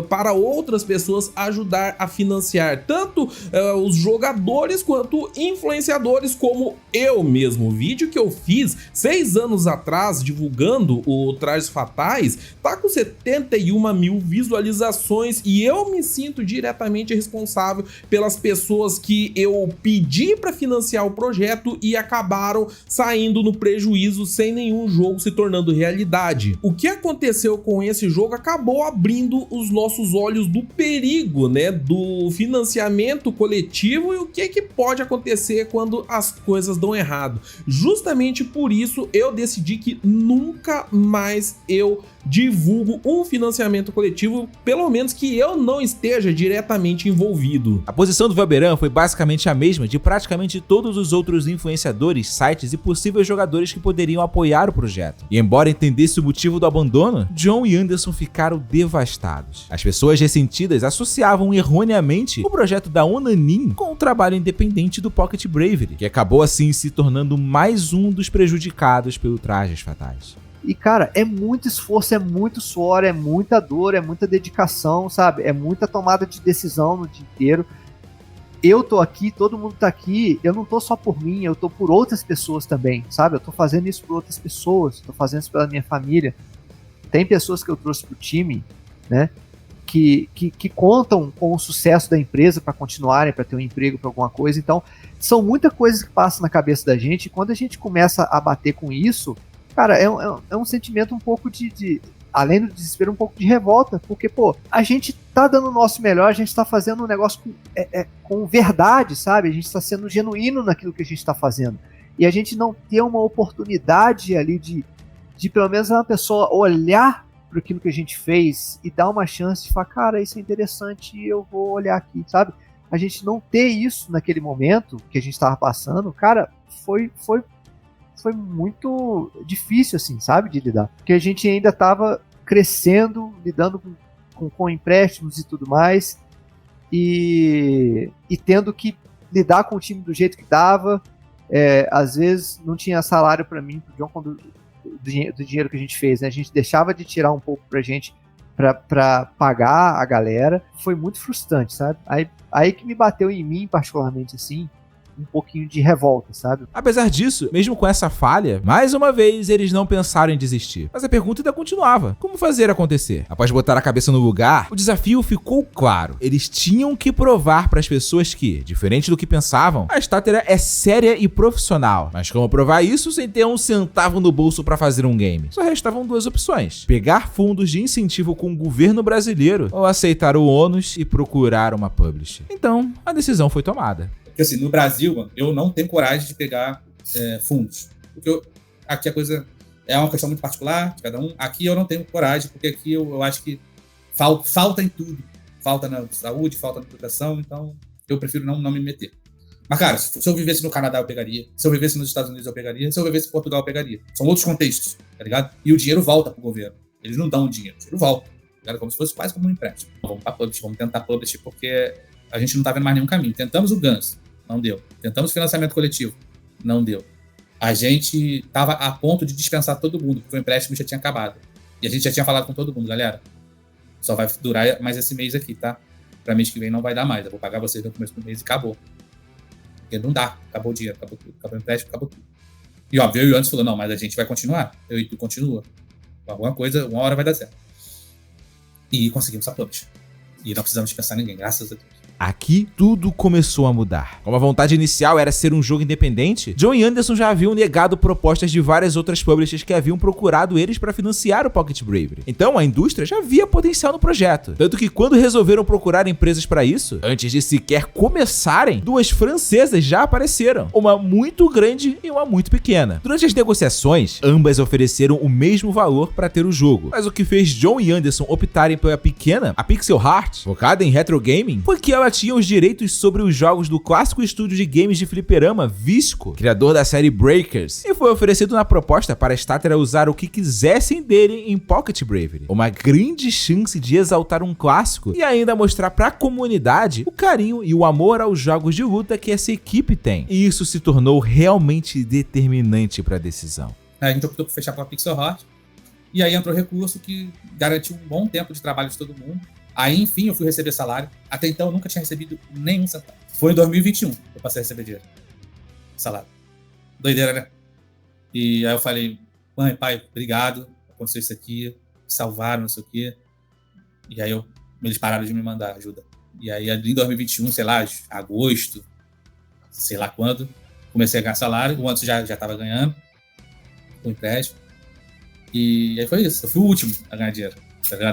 para outras pessoas ajudar a financiar, tanto os jogadores quanto influenciadores como eu mesmo. O vídeo que eu fiz 6 anos atrás divulgando o Trajes Fatais tá com 71 mil visualizações e eu me sinto diretamente responsável pelas pessoas que eu pedi para financiar o projeto e acabaram saindo no prejuízo sem nenhum jogo se tornando realidade. O que aconteceu com esse jogo acabou abrindo os nossos olhos do perigo, né, do financiamento coletivo e o que pode acontecer quando as coisas dão errado. Justamente por isso eu decidi que nunca mais eu divulgo um financiamento coletivo, pelo menos que eu não esteja diretamente envolvido. A posição do Velberan foi basicamente a mesma de praticamente todos os outros influenciadores, sites e possíveis jogadores que poderiam apoiar o projeto. E embora entendesse o motivo do abandono, John e Anderson ficaram devastados. As pessoas ressentidas associavam erroneamente o projeto da Onanin com o trabalho independente do Pocket Bravery, que acabou assim se tornando mais um dos prejudicados pelo Trajes Fatais. E, cara, é muito esforço, é muito suor, é muita dor, é muita dedicação, sabe? É muita tomada de decisão no dia inteiro. Eu tô aqui, todo mundo tá aqui, eu não tô só por mim, eu tô por outras pessoas também, sabe? Eu tô fazendo isso por outras pessoas, tô fazendo isso pela minha família. Tem pessoas que eu trouxe pro time, né? Que contam com o sucesso da empresa para continuarem, para ter um emprego, para alguma coisa. Então, são muitas coisas que passam na cabeça da gente e quando a gente começa a bater com isso, cara, é um sentimento um pouco além do desespero, um pouco de revolta, porque, pô, a gente tá dando o nosso melhor, a gente tá fazendo um negócio com verdade, sabe? A gente tá sendo genuíno naquilo que a gente tá fazendo. E a gente não ter uma oportunidade ali de pelo menos uma pessoa olhar para aquilo que a gente fez e dar uma chance de falar, cara, isso é interessante e eu vou olhar aqui, sabe? a gente não ter isso naquele momento que a gente estava passando, cara, foi muito difícil, assim, sabe, de lidar. Porque a gente ainda estava crescendo, lidando com empréstimos e tudo mais, e tendo que lidar com o time do jeito que dava. Às vezes não tinha salário para mim, pro John, do dinheiro que a gente fez, né? A gente deixava de tirar um pouco pra gente pra pagar a galera. Foi muito frustrante, sabe? Aí que me bateu em mim, particularmente, assim, um pouquinho de revolta, sabe? Apesar disso, mesmo com essa falha, mais uma vez eles não pensaram em desistir. Mas a pergunta ainda continuava: como fazer acontecer? Após botar a cabeça no lugar, o desafio ficou claro. Eles tinham que provar para as pessoas que, diferente do que pensavam, a Statera é séria e profissional. Mas como provar isso sem ter um centavo no bolso para fazer um game? Só restavam duas opções: pegar fundos de incentivo com o governo brasileiro ou aceitar o ônus e procurar uma publisher. Então, a decisão foi tomada. Porque assim, no Brasil, mano, eu não tenho coragem de pegar fundos. Porque aqui a coisa é uma questão muito particular de cada um. Aqui eu não tenho coragem, porque aqui eu acho que falta em tudo. Falta na saúde, falta na educação, então eu prefiro não me meter. Mas, cara, se eu vivesse no Canadá, eu pegaria. Se eu vivesse nos Estados Unidos, eu pegaria. Se eu vivesse em Portugal, eu pegaria. São outros contextos, tá ligado? E o dinheiro volta pro governo. Eles não dão o dinheiro volta. Tá ligado? Como se fosse quase como um empréstimo. Vamos pra publish, vamos tentar publish, porque a gente não tá vendo mais nenhum caminho. Tentamos o Guns. Não deu. Tentamos financiamento coletivo. Não deu. A gente estava a ponto de dispensar todo mundo, porque o empréstimo já tinha acabado. E a gente já tinha falado com todo mundo, galera, só vai durar mais esse mês aqui, tá? Pra mês que vem não vai dar mais. Eu vou pagar vocês no começo do mês e acabou. Porque não dá. Acabou o dinheiro, acabou tudo. Acabou o empréstimo, acabou tudo. E óbvio, eu e o Anderson falou, não, mas a gente vai continuar. Eu e tu continua. Alguma coisa, uma hora vai dar certo. E conseguimos a publish. E não precisamos dispensar ninguém, graças a Deus. Aqui, tudo começou a mudar. Como a vontade inicial era ser um jogo independente, John e Anderson já haviam negado propostas de várias outras publishers que haviam procurado eles para financiar o Pocket Bravery. Então, a indústria já via potencial no projeto. Tanto que quando resolveram procurar empresas para isso, antes de sequer começarem, duas francesas já apareceram. Uma muito grande e uma muito pequena. Durante as negociações, ambas ofereceram o mesmo valor para ter o jogo. Mas o que fez John e Anderson optarem pela pequena, a Pixel Heart, focada em retro gaming, foi que ela tinha os direitos sobre os jogos do clássico estúdio de games de fliperama Visco, criador da série Breakers, e foi oferecido na proposta para a Statera usar o que quisessem dele em Pocket Bravery. Uma grande chance de exaltar um clássico e ainda mostrar para a comunidade o carinho e o amor aos jogos de luta que essa equipe tem. E isso se tornou realmente determinante para a decisão. A gente optou por fechar com a Pixel Heart, e aí entrou recurso que garantiu um bom tempo de trabalho de todo mundo. Aí, enfim, eu fui receber salário. Até então, eu nunca tinha recebido nenhum centavo. Foi em 2021 que eu passei a receber dinheiro. Salário. Doideira, né? E aí eu falei, mãe, pai, obrigado. Aconteceu isso aqui. Me salvaram, não sei o quê. E aí eles pararam de me mandar ajuda. E aí, em 2021, sei lá, agosto, sei lá quando, comecei a ganhar salário. O Anderson já estava ganhando. Com empréstimo. E aí foi isso. Eu fui o último a ganhar dinheiro.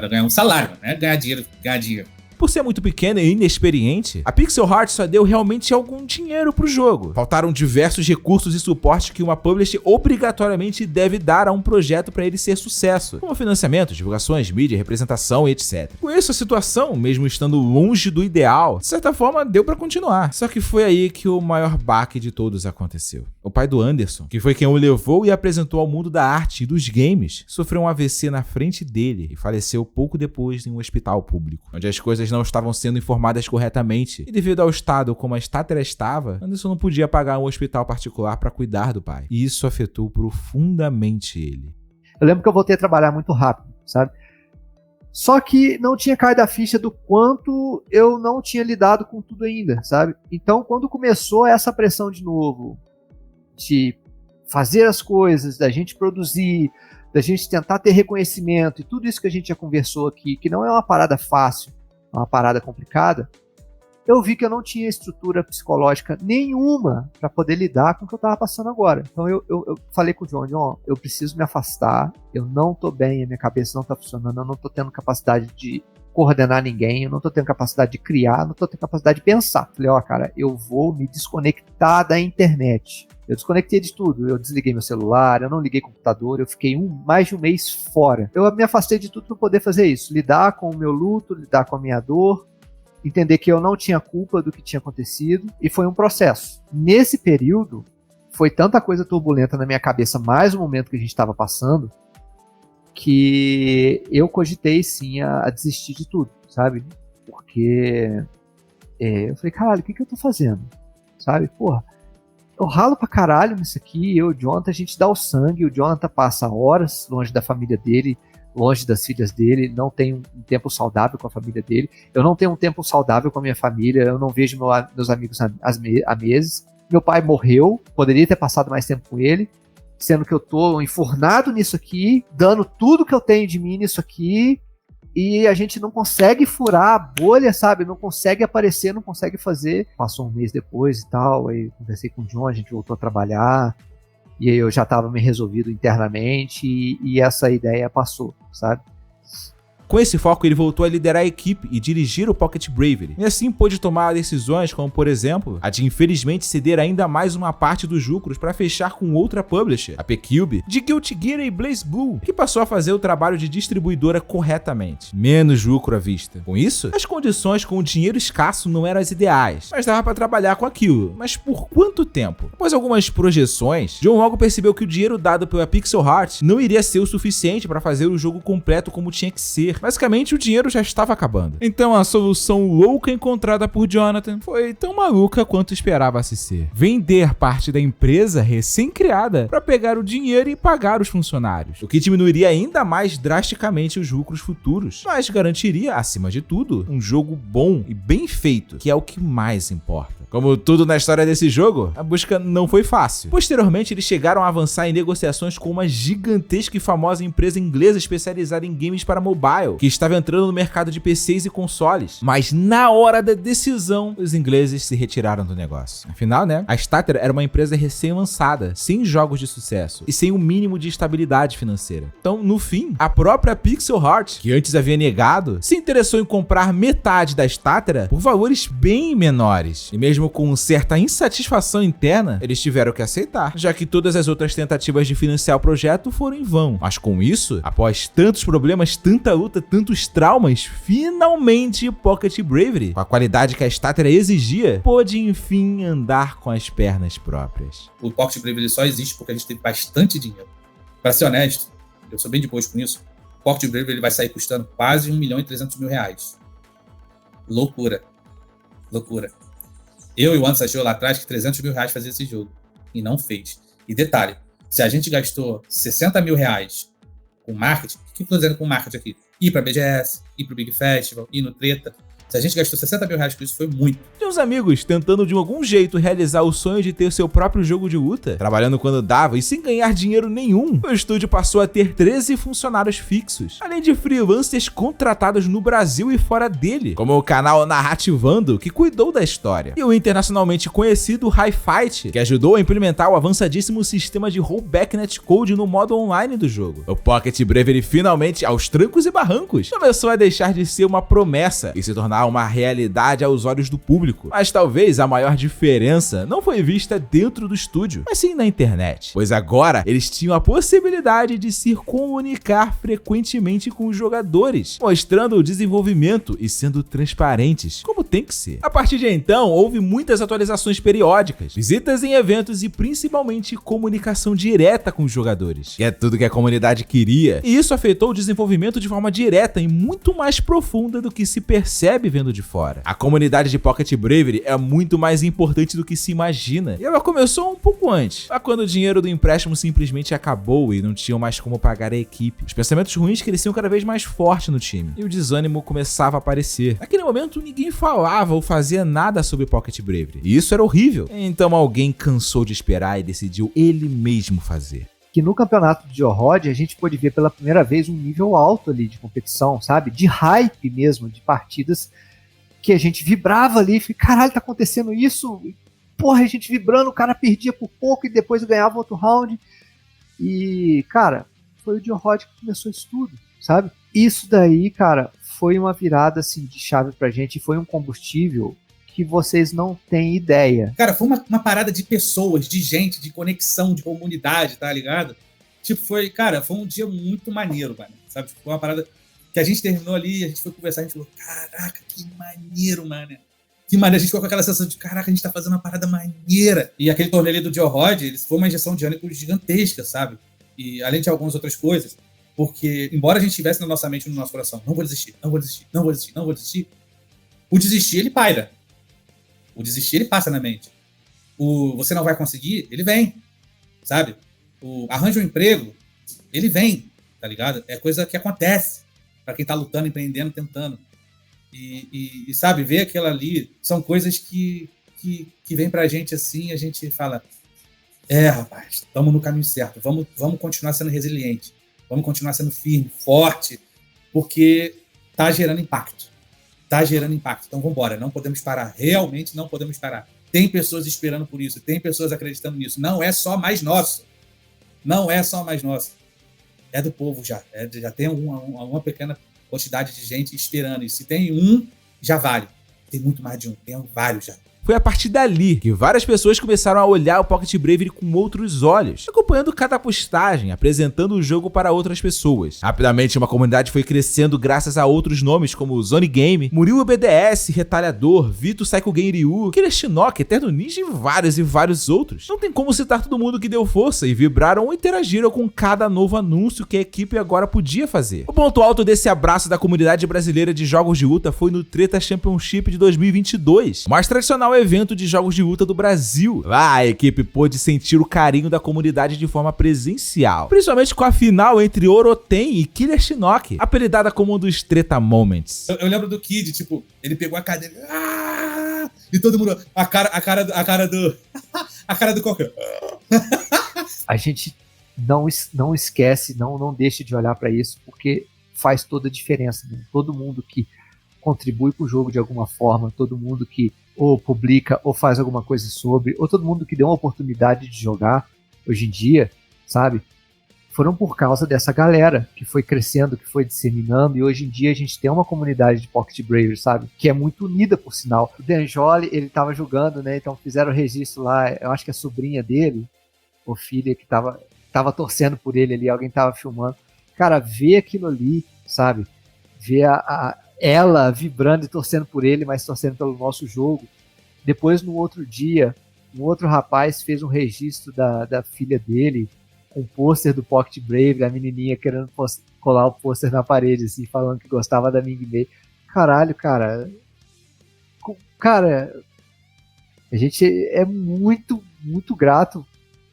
Ganhar um salário, né? Ganhar dinheiro. Por ser muito pequena e inexperiente, a Pixel Heart só deu realmente algum dinheiro pro jogo. Faltaram diversos recursos e suporte que uma publisher obrigatoriamente deve dar a um projeto para ele ser sucesso, como financiamento, divulgações, mídia, representação e etc. Com isso, a situação, mesmo estando longe do ideal, de certa forma deu para continuar. Só que foi aí que o maior baque de todos aconteceu. O pai do Anderson, que foi quem o levou e apresentou ao mundo da arte e dos games, sofreu um AVC na frente dele e faleceu pouco depois em um hospital público, onde as coisas não estavam sendo informadas corretamente, e devido ao estado como a Statera estava, Anderson não podia pagar um hospital particular para cuidar do pai, e isso afetou profundamente ele. Eu lembro que eu voltei a trabalhar muito rápido, sabe? Só que não tinha caído a ficha do quanto eu não tinha lidado com tudo ainda, sabe? Então, quando começou essa pressão de novo, de fazer as coisas, da gente produzir, da gente tentar ter reconhecimento, e tudo isso que a gente já conversou aqui, que não é uma parada fácil, uma parada complicada, eu vi que eu não tinha estrutura psicológica nenhuma para poder lidar com o que eu estava passando agora. Então eu falei com o John, eu preciso me afastar, eu não estou bem, a minha cabeça não está funcionando, eu não estou tendo capacidade de coordenar ninguém, eu não estou tendo capacidade de criar, não estou tendo capacidade de pensar. Falei, cara, eu vou me desconectar da internet. Eu desconectei de tudo, eu desliguei meu celular, eu não liguei computador, eu fiquei mais de um mês fora. Eu me afastei de tudo para poder fazer isso, lidar com o meu luto, lidar com a minha dor entender que eu não tinha culpa do que tinha acontecido, e foi um processo. Nesse período, foi tanta coisa turbulenta na minha cabeça, mais o momento que a gente estava passando, que eu cogitei sim a desistir de tudo, sabe? Porque eu falei, caralho, o que eu tô fazendo? Sabe? Porra, eu ralo pra caralho nisso aqui, eu e o Jonathan, a gente dá o sangue, o Jonathan passa horas longe da família dele, longe das filhas dele, não tem um tempo saudável com a família dele, eu não tenho um tempo saudável com a minha família, eu não vejo meus amigos há meses, meu pai morreu, poderia ter passado mais tempo com ele, sendo que eu tô enfurnado nisso aqui, dando tudo que eu tenho de mim nisso aqui, e a gente não consegue furar a bolha, sabe? Não consegue aparecer, não consegue fazer. Passou um mês depois e tal, aí conversei com o John, a gente voltou a trabalhar, e aí eu já estava me resolvido internamente, e essa ideia passou, sabe? Com esse foco, ele voltou a liderar a equipe e dirigir o Pocket Bravery, e assim pôde tomar decisões como, por exemplo, a de infelizmente ceder ainda mais uma parte dos lucros para fechar com outra publisher, a P-Cube, de Guilty Gear e BlazBlue, que passou a fazer o trabalho de distribuidora corretamente, menos lucro à vista. Com isso, as condições com o dinheiro escasso não eram as ideais, mas dava para trabalhar com aquilo. Mas por quanto tempo? Após algumas projeções, John logo percebeu que o dinheiro dado pela Pixel Heart não iria ser o suficiente para fazer o jogo completo como tinha que ser. Basicamente, o dinheiro já estava acabando. Então, a solução louca encontrada por Jonathan foi tão maluca quanto esperava-se ser: vender parte da empresa recém-criada para pegar o dinheiro e pagar os funcionários, o que diminuiria ainda mais drasticamente os lucros futuros, mas garantiria, acima de tudo, um jogo bom e bem feito, que é o que mais importa. Como tudo na história desse jogo, a busca não foi fácil. Posteriormente, eles chegaram a avançar em negociações com uma gigantesca e famosa empresa inglesa especializada em games para mobile, que estava entrando no mercado de PCs e consoles. Mas na hora da decisão, os ingleses se retiraram do negócio. Afinal, né, a Stater era uma empresa recém-lançada, sem jogos de sucesso e sem um mínimo de estabilidade financeira. Então, no fim, a própria Pixel Heart, que antes havia negado, se interessou em comprar metade da Stater por valores bem menores. E mesmo com certa insatisfação interna, eles tiveram que aceitar, já que todas as outras tentativas de financiar o projeto foram em vão. Mas com isso, após tantos problemas, tanta luta, tantos traumas, finalmente Pocket Bravery, com a qualidade que a Stater exigia, pôde enfim andar com as pernas próprias. O Pocket Bravery só existe porque a gente teve bastante dinheiro. Pra ser honesto, eu sou bem de boas com isso, o Pocket Bravery ele vai sair custando quase R$1.300.000. Loucura. Loucura. Eu e o Anderson achou lá atrás que R$300 mil fazia esse jogo. E não fez. E detalhe, se a gente gastou R$60 mil com marketing, o que eu tô dizendo com marketing aqui? Ir pra BGS, ir pro Big Festival, ir no Treta. Se a gente gastou R$60 mil com isso, foi muito. E os amigos tentando de algum jeito realizar o sonho de ter seu próprio jogo de luta, trabalhando quando dava e sem ganhar dinheiro nenhum, o estúdio passou a ter 13 funcionários fixos, além de freelancers contratados no Brasil e fora dele, como o canal Narrativando, que cuidou da história, e o internacionalmente conhecido High Fight, que ajudou a implementar o avançadíssimo sistema de rollback netcode no modo online do jogo. O Pocket Bravery finalmente, aos trancos e barrancos, começou a deixar de ser uma promessa e se tornar uma realidade aos olhos do público. Mas talvez a maior diferença não foi vista dentro do estúdio, mas sim na internet, pois agora eles tinham a possibilidade de se comunicar frequentemente com os jogadores, mostrando o desenvolvimento e sendo transparentes, como tem que ser. A partir de então, houve muitas atualizações periódicas, visitas em eventos e principalmente comunicação direta com os jogadores, que é tudo que a comunidade queria, e isso afetou o desenvolvimento de forma direta e muito mais profunda do que se percebe vendo de fora. A comunidade de Pocket Bravery é muito mais importante do que se imagina, e ela começou um pouco antes, lá quando o dinheiro do empréstimo simplesmente acabou e não tinham mais como pagar a equipe. Os pensamentos ruins cresciam cada vez mais forte no time, e o desânimo começava a aparecer. Naquele momento, ninguém falava ou fazia nada sobre Pocket Bravery, e isso era horrível. Então alguém cansou de esperar e decidiu ele mesmo fazer. Que no campeonato de Jorrod a gente pôde ver pela primeira vez um nível alto ali de competição, sabe? De hype mesmo, de partidas que a gente vibrava ali, caralho, tá acontecendo isso? Porra, a gente vibrando, o cara perdia por pouco e depois ganhava outro round. E, cara, foi o Jorrod que começou isso tudo, sabe? Isso daí, cara, foi uma virada assim de chave pra gente, foi um combustível que vocês não têm ideia. Cara, foi uma parada de pessoas, de gente, de conexão, de comunidade, tá ligado? Tipo, foi um dia muito maneiro, mano, sabe? Foi uma parada que a gente terminou ali, a gente foi conversar, a gente falou, caraca, que maneiro, mano. Que maneiro, a gente ficou com aquela sensação de, caraca, a gente tá fazendo uma parada maneira. E aquele torneio ali do Joe Rod, foi uma injeção de ânimo gigantesca, sabe? E além de algumas outras coisas, porque embora a gente tivesse na nossa mente e no nosso coração, não vou desistir, não vou desistir, não vou desistir, não vou desistir, o desistir, ele paira. O desistir, ele passa na mente. O você não vai conseguir, ele vem, sabe? O arranja um emprego, ele vem, tá ligado? É coisa que acontece pra quem tá lutando, empreendendo, tentando. E sabe, ver aquilo ali, são coisas que vem pra gente assim, a gente fala, rapaz, estamos no caminho certo, vamos continuar sendo resiliente, vamos continuar sendo firme, forte, porque tá gerando impacto. Então vamos embora, não podemos parar, realmente não podemos parar. Tem pessoas esperando por isso, tem pessoas acreditando nisso, não é só mais nosso, é do povo já tem uma pequena quantidade de gente esperando, e se tem um, já vale, tem muito mais de um, tem vários já. Foi a partir dali que várias pessoas começaram a olhar o Pocket Bravery com outros olhos, acompanhando cada postagem, apresentando o jogo para outras pessoas. Rapidamente, uma comunidade foi crescendo graças a outros nomes como Zone Game, Murilo BDS, Retalhador, Vito Psycho Game Ryu, Killer Shinnok, Eterno Ninja e vários outros. Não tem como citar todo mundo que deu força e vibraram ou interagiram com cada novo anúncio que a equipe agora podia fazer. O ponto alto desse abraço da comunidade brasileira de jogos de luta foi no Treta Championship de 2022, o mais tradicional evento de jogos de luta do Brasil. Lá a equipe pôde sentir o carinho da comunidade de forma presencial, principalmente com a final entre Oroten e Killer Shinnok, apelidada como um dos Treta Moments. Eu lembro do Kid, tipo, ele pegou a cadeira e todo mundo, a cara do qualquer. A gente não esquece, não deixa de olhar para isso, porque faz toda a diferença, né? Todo mundo que contribui para o jogo de alguma forma, todo mundo que ou publica, ou faz alguma coisa sobre, ou todo mundo que deu uma oportunidade de jogar hoje em dia, sabe? Foram por causa dessa galera que foi crescendo, que foi disseminando, e hoje em dia a gente tem uma comunidade de Pocket Bravery, sabe? Que é muito unida, por sinal. O Denjoli, ele tava jogando, né? Então fizeram o registro lá, eu acho que a sobrinha dele, ou filha, que tava torcendo por ele ali, alguém tava filmando. Cara, ver aquilo ali, sabe? Ver ela vibrando e torcendo por ele, mas torcendo pelo nosso jogo. Depois, no outro dia, um outro rapaz fez um registro da filha dele, com um pôster do Pocket Bravery, a menininha querendo colar o pôster na parede, assim, falando que gostava da Ming Mei. Caralho, cara. Cara, a gente é muito, muito grato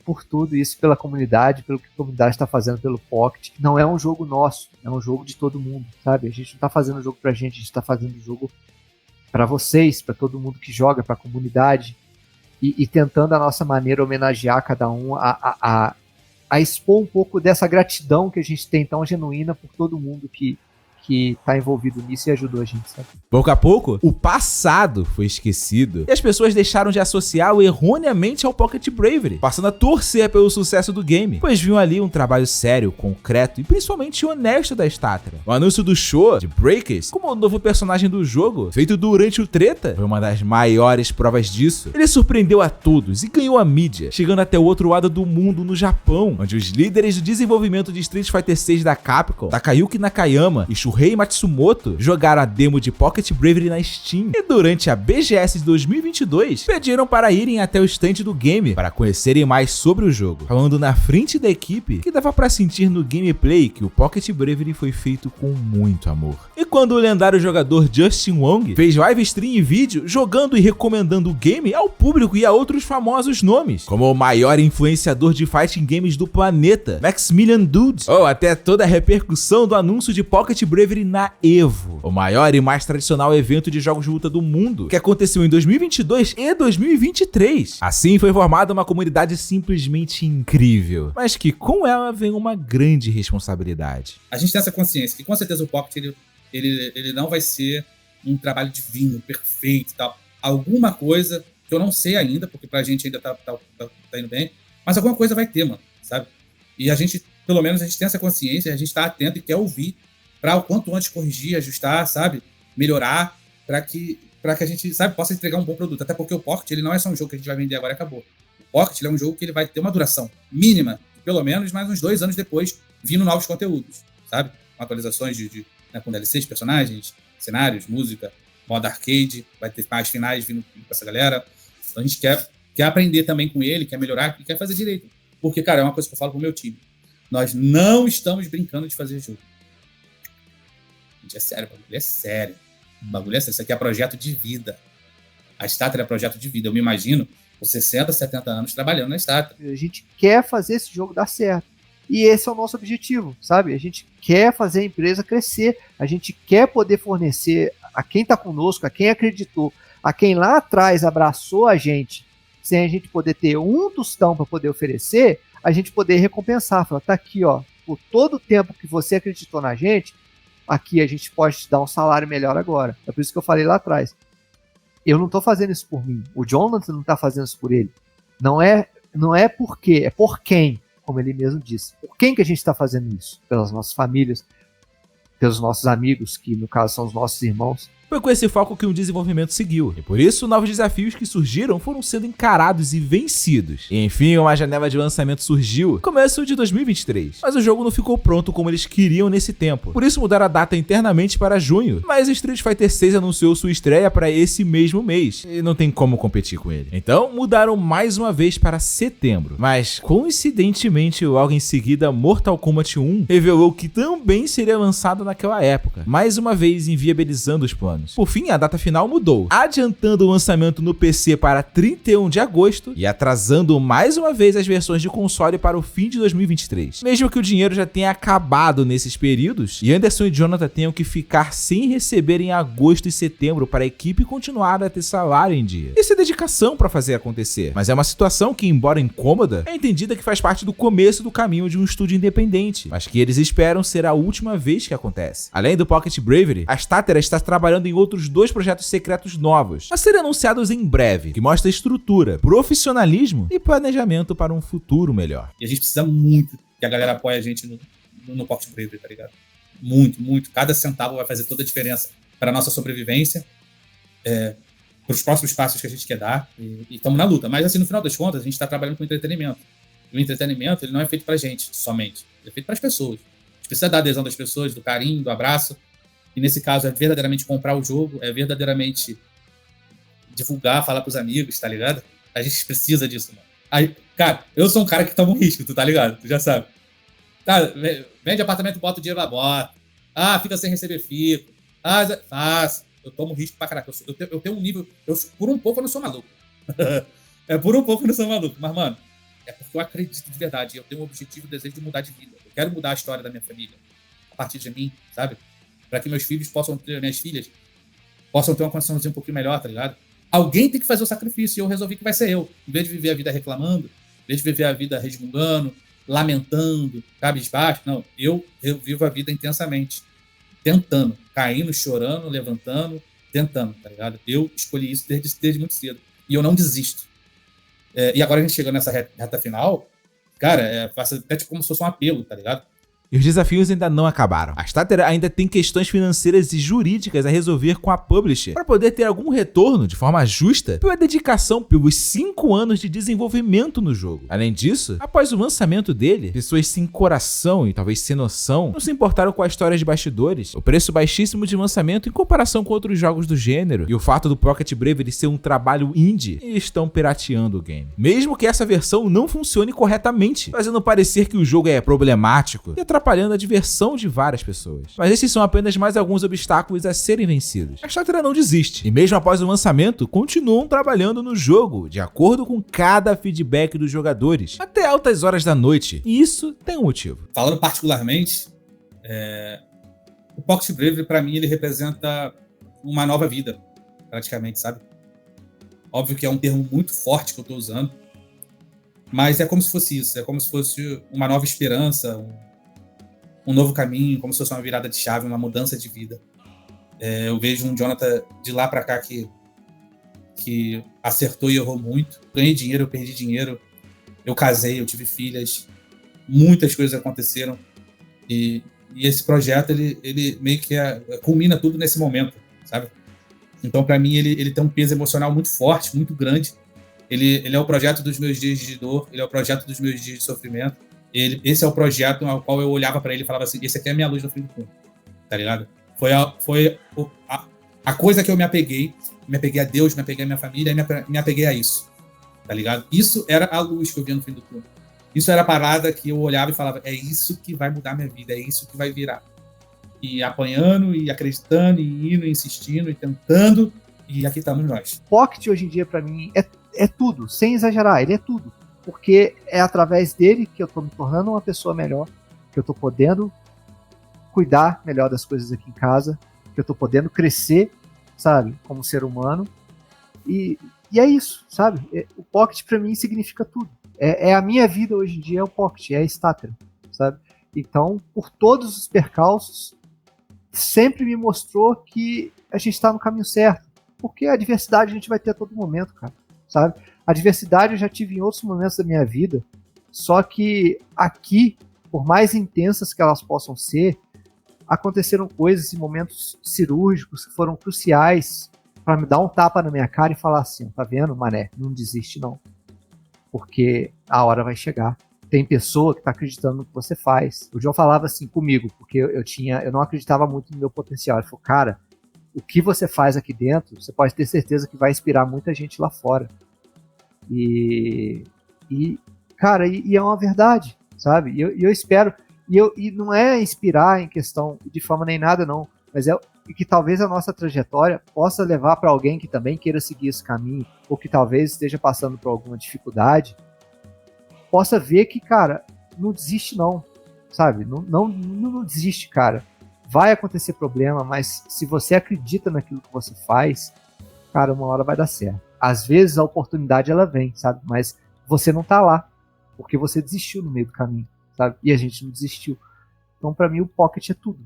por tudo isso, pela comunidade, pelo que a comunidade está fazendo pelo Pocket. Não é um jogo nosso, é um jogo de todo mundo, sabe? A gente não está fazendo o jogo pra gente, a gente está fazendo o jogo para vocês, para todo mundo que joga, para a comunidade, e tentando a nossa maneira homenagear cada um, a expor um pouco dessa gratidão que a gente tem tão genuína por todo mundo que tá envolvido nisso e ajudou a gente, sabe? Pouco a pouco, o passado foi esquecido e as pessoas deixaram de associá-lo erroneamente ao Pocket Bravery, passando a torcer pelo sucesso do game, pois viam ali um trabalho sério, concreto e principalmente honesto da Statra. O anúncio do show de Breakers como o novo personagem do jogo, feito durante o Treta, foi uma das maiores provas disso. Ele surpreendeu a todos e ganhou a mídia, chegando até o outro lado do mundo, no Japão, onde os líderes do desenvolvimento de Street Fighter VI da Capcom, Takayuki Nakayama e Shuhei Matsumoto, jogaram a demo de Pocket Bravery na Steam e durante a BGS de 2022 pediram para irem até o stand do game para conhecerem mais sobre o jogo, falando na frente da equipe que dava para sentir no gameplay que o Pocket Bravery foi feito com muito amor. E quando o lendário jogador Justin Wong fez live stream e vídeo jogando e recomendando o game ao público e a outros famosos nomes, como o maior influenciador de fighting games do planeta, Maximilian Dudes, ou até toda a repercussão do anúncio de Pocket Bravery na EVO, o maior e mais tradicional evento de jogos de luta do mundo, que aconteceu em 2022 e 2023. Assim foi formada uma comunidade simplesmente incrível, mas que com ela vem uma grande responsabilidade. A gente tem essa consciência que com certeza o Pocket ele não vai ser um trabalho divino, perfeito e tal. Alguma coisa que eu não sei ainda, porque pra gente ainda tá indo bem, mas alguma coisa vai ter, mano, sabe? E a gente, pelo menos, a gente tem essa consciência, a gente tá atento e quer ouvir para o quanto antes corrigir, ajustar, sabe? Melhorar, para que a gente, sabe, possa entregar um bom produto. Até porque o Pocket, ele não é só um jogo que a gente vai vender agora e acabou. O Pocket, ele é um jogo que ele vai ter uma duração mínima, pelo menos mais uns 2 anos depois, vindo novos conteúdos, sabe? Com atualizações de né, com DLCs, personagens, cenários, música, modo arcade, vai ter mais finais vindo com essa galera. Então a gente quer aprender também com ele, quer melhorar e quer fazer direito. Porque, cara, é uma coisa que eu falo pro meu time. Nós não estamos brincando de fazer jogo. Gente, é sério, o bagulho é sério. O bagulho é sério. Isso aqui é projeto de vida. A Starter é projeto de vida. Eu me imagino com 60, 70 anos trabalhando na Starter. A gente quer fazer esse jogo dar certo. E esse é o nosso objetivo, sabe? A gente quer fazer a empresa crescer. A gente quer poder fornecer a quem está conosco, a quem acreditou, a quem lá atrás abraçou a gente, sem a gente poder ter um tostão para poder oferecer, a gente poder recompensar. Falar, tá aqui, ó, por todo o tempo que você acreditou na gente, aqui a gente pode te dar um salário melhor agora. É por isso que eu falei lá atrás. Eu não estou fazendo isso por mim. O Jonathan não está fazendo isso por ele. Não é por quê, é por quem, como ele mesmo disse. Por quem que a gente está fazendo isso? Pelas nossas famílias, pelos nossos amigos, que no caso são os nossos irmãos. Foi com esse foco que o desenvolvimento seguiu, e por isso novos desafios que surgiram foram sendo encarados e vencidos. E enfim, uma janela de lançamento surgiu no começo de 2023, mas o jogo não ficou pronto como eles queriam nesse tempo. Por isso mudaram a data internamente para junho, mas Street Fighter 6 anunciou sua estreia para esse mesmo mês, e não tem como competir com ele. Então mudaram mais uma vez para setembro, mas coincidentemente logo em seguida Mortal Kombat 1 revelou que também seria lançado naquela época, mais uma vez inviabilizando os planos. Por fim, a data final mudou, adiantando o lançamento no PC para 31 de agosto e atrasando mais uma vez as versões de console para o fim de 2023. Mesmo que o dinheiro já tenha acabado nesses períodos, e Anderson e Jonathan tenham que ficar sem receber em agosto e setembro para a equipe continuar a ter salário em dia. Isso é dedicação para fazer acontecer, mas é uma situação que, embora incômoda, é entendida que faz parte do começo do caminho de um estúdio independente, mas que eles esperam ser a última vez que acontece. Além do Pocket Bravery, a Starter está trabalhando em outros 2 projetos secretos novos, a serem anunciados em breve, que mostra estrutura, profissionalismo e planejamento para um futuro melhor. E a gente precisa muito que a galera apoie a gente no Pocket Bravery, tá ligado? Muito, muito. Cada centavo vai fazer toda a diferença para a nossa sobrevivência, para os próximos passos que a gente quer dar, e estamos na luta. Mas assim, no final das contas, a gente está trabalhando com entretenimento. E o entretenimento, ele não é feito pra gente somente, ele é feito para as pessoas. A gente precisa da adesão das pessoas, do carinho, do abraço. E nesse caso é verdadeiramente comprar o jogo, é verdadeiramente divulgar, falar pros amigos, tá ligado? A gente precisa disso, mano. Aí, cara, eu sou um cara que toma um risco, tu tá ligado? Tu já sabe. Tá, vende apartamento, bota o dinheiro na bota. Ah, fica sem receber fico. Ah, faz. Eu tomo risco pra caraca. Eu tenho um nível... por um pouco eu não sou maluco. Por um pouco eu não sou maluco. Mas, mano, é porque eu acredito de verdade. Eu tenho um objetivo, um desejo de mudar de vida. Eu quero mudar a história da minha família. A partir de mim, sabe? Para que meus filhos minhas filhas possam ter uma condiçãozinha um pouquinho melhor, tá ligado? Alguém tem que fazer o sacrifício, e eu resolvi que vai ser eu. Em vez de viver a vida reclamando, em vez de viver a vida resmungando, lamentando, cabisbaixo, não, eu vivo a vida intensamente, tentando, caindo, chorando, levantando, tentando, tá ligado? Eu escolhi isso desde muito cedo, e eu não desisto. E agora a gente chegando nessa reta final, cara, faço até tipo como se fosse um apelo, tá ligado? E os desafios ainda não acabaram. A Starter ainda tem questões financeiras e jurídicas a resolver com a publisher para poder ter algum retorno de forma justa pela dedicação pelos 5 anos de desenvolvimento no jogo. Além disso, após o lançamento dele, pessoas sem coração e talvez sem noção não se importaram com a história de bastidores, o preço baixíssimo de lançamento em comparação com outros jogos do gênero e o fato do Pocket Bravery ser um trabalho indie, e estão pirateando o game. Mesmo que essa versão não funcione corretamente, fazendo parecer que o jogo é problemático e atrapalhando a diversão de várias pessoas. Mas esses são apenas mais alguns obstáculos a serem vencidos. A Starter não desiste, e mesmo após o lançamento, continuam trabalhando no jogo, de acordo com cada feedback dos jogadores, até altas horas da noite, e isso tem um motivo. Falando particularmente, o Pocket Bravery, pra mim, ele representa uma nova vida, praticamente, sabe? Óbvio que é um termo muito forte que eu tô usando, mas é como se fosse isso, é como se fosse uma nova esperança, um novo caminho, como se fosse uma virada de chave, uma mudança de vida. Eu vejo um Jonathan de lá pra cá que acertou e errou muito. Ganhei dinheiro, eu perdi dinheiro. Eu casei, eu tive filhas. Muitas coisas aconteceram. E esse projeto, ele meio que culmina tudo nesse momento, sabe? Então, pra mim, ele tem um peso emocional muito forte, muito grande. Ele é o projeto dos meus dias de dor, ele é o projeto dos meus dias de sofrimento. Esse é o projeto ao qual eu olhava pra ele e falava assim, esse aqui é a minha luz no fim do túnel, tá ligado? Foi a coisa que eu me apeguei a Deus, me apeguei à minha família, me apeguei a isso, tá ligado? Isso era a luz que eu via no fim do túnel. Isso era a parada que eu olhava e falava, é isso que vai mudar minha vida, é isso que vai virar. E apanhando, e acreditando, e indo, e insistindo, e tentando, e aqui estamos nós. Pocket hoje em dia pra mim é tudo, sem exagerar, ele é tudo. Porque é através dele que eu tô me tornando uma pessoa melhor, que eu tô podendo cuidar melhor das coisas aqui em casa, que eu tô podendo crescer, sabe, como ser humano. E é isso, sabe? O Pocket pra mim significa tudo. É a minha vida hoje em dia, é o Pocket, é a Statera, sabe? Então, por todos os percalços, sempre me mostrou que a gente está no caminho certo. Porque a adversidade a gente vai ter a todo momento, cara, sabe? A adversidade eu já tive em outros momentos da minha vida, só que aqui, por mais intensas que elas possam ser, aconteceram coisas em momentos cirúrgicos que foram cruciais para me dar um tapa na minha cara e falar assim, tá vendo, mané, não desiste não. Porque a hora vai chegar. Tem pessoa que está acreditando no que você faz. O John falava assim comigo, porque eu não acreditava muito no meu potencial. Ele falou, cara, o que você faz aqui dentro, você pode ter certeza que vai inspirar muita gente lá fora. Cara, é uma verdade, sabe? E eu espero, e não é inspirar em questão de fama nem nada, não, mas é que talvez a nossa trajetória possa levar para alguém que também queira seguir esse caminho, ou que talvez esteja passando por alguma dificuldade, possa ver que, cara, não desiste não, sabe? Não desiste, cara. Vai acontecer problema, mas se você acredita naquilo que você faz, cara, uma hora vai dar certo. Às vezes a oportunidade ela vem, sabe? Mas você não tá lá, porque você desistiu no meio do caminho, sabe? E a gente não desistiu. Então, pra mim, o Pocket é tudo.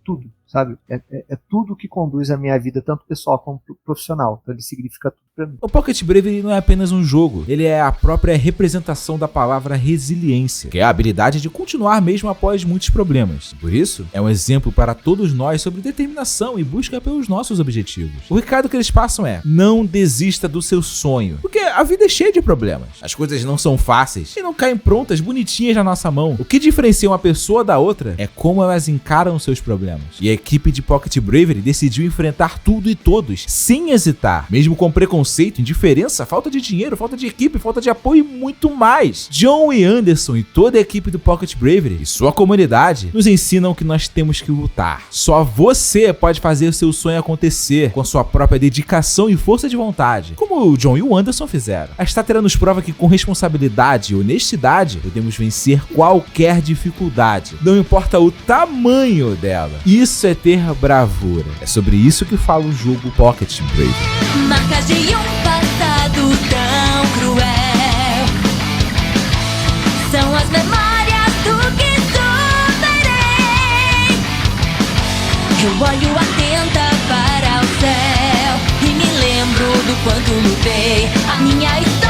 Tudo, sabe? É tudo que conduz a minha vida, tanto pessoal como profissional. Então ele significa tudo pra mim. O Pocket Bravery não é apenas um jogo, ele é a própria representação da palavra resiliência, que é a habilidade de continuar mesmo após muitos problemas. Por isso, é um exemplo para todos nós sobre determinação e busca pelos nossos objetivos. O recado que eles passam é, não desista do seu sonho, porque a vida é cheia de problemas. As coisas não são fáceis e não caem prontas, bonitinhas na nossa mão. O que diferencia uma pessoa da outra é como elas encaram seus problemas. E a equipe de Pocket Bravery decidiu enfrentar tudo e todos, sem hesitar, mesmo com preconceito, indiferença, falta de dinheiro, falta de equipe, falta de apoio e muito mais. John e Anderson e toda a equipe do Pocket Bravery e sua comunidade nos ensinam que nós temos que lutar. Só você pode fazer o seu sonho acontecer com sua própria dedicação e força de vontade, como o John e o Anderson fizeram. A Statera nos prova que com responsabilidade e honestidade podemos vencer qualquer dificuldade, não importa o tamanho dela. Isso é ter bravura. É sobre isso que fala o jogo Pocket Bravery. Marcas de um passado tão cruel são as memórias do que superei. Eu olho atenta para o céu e me lembro do quanto lutei. A minha história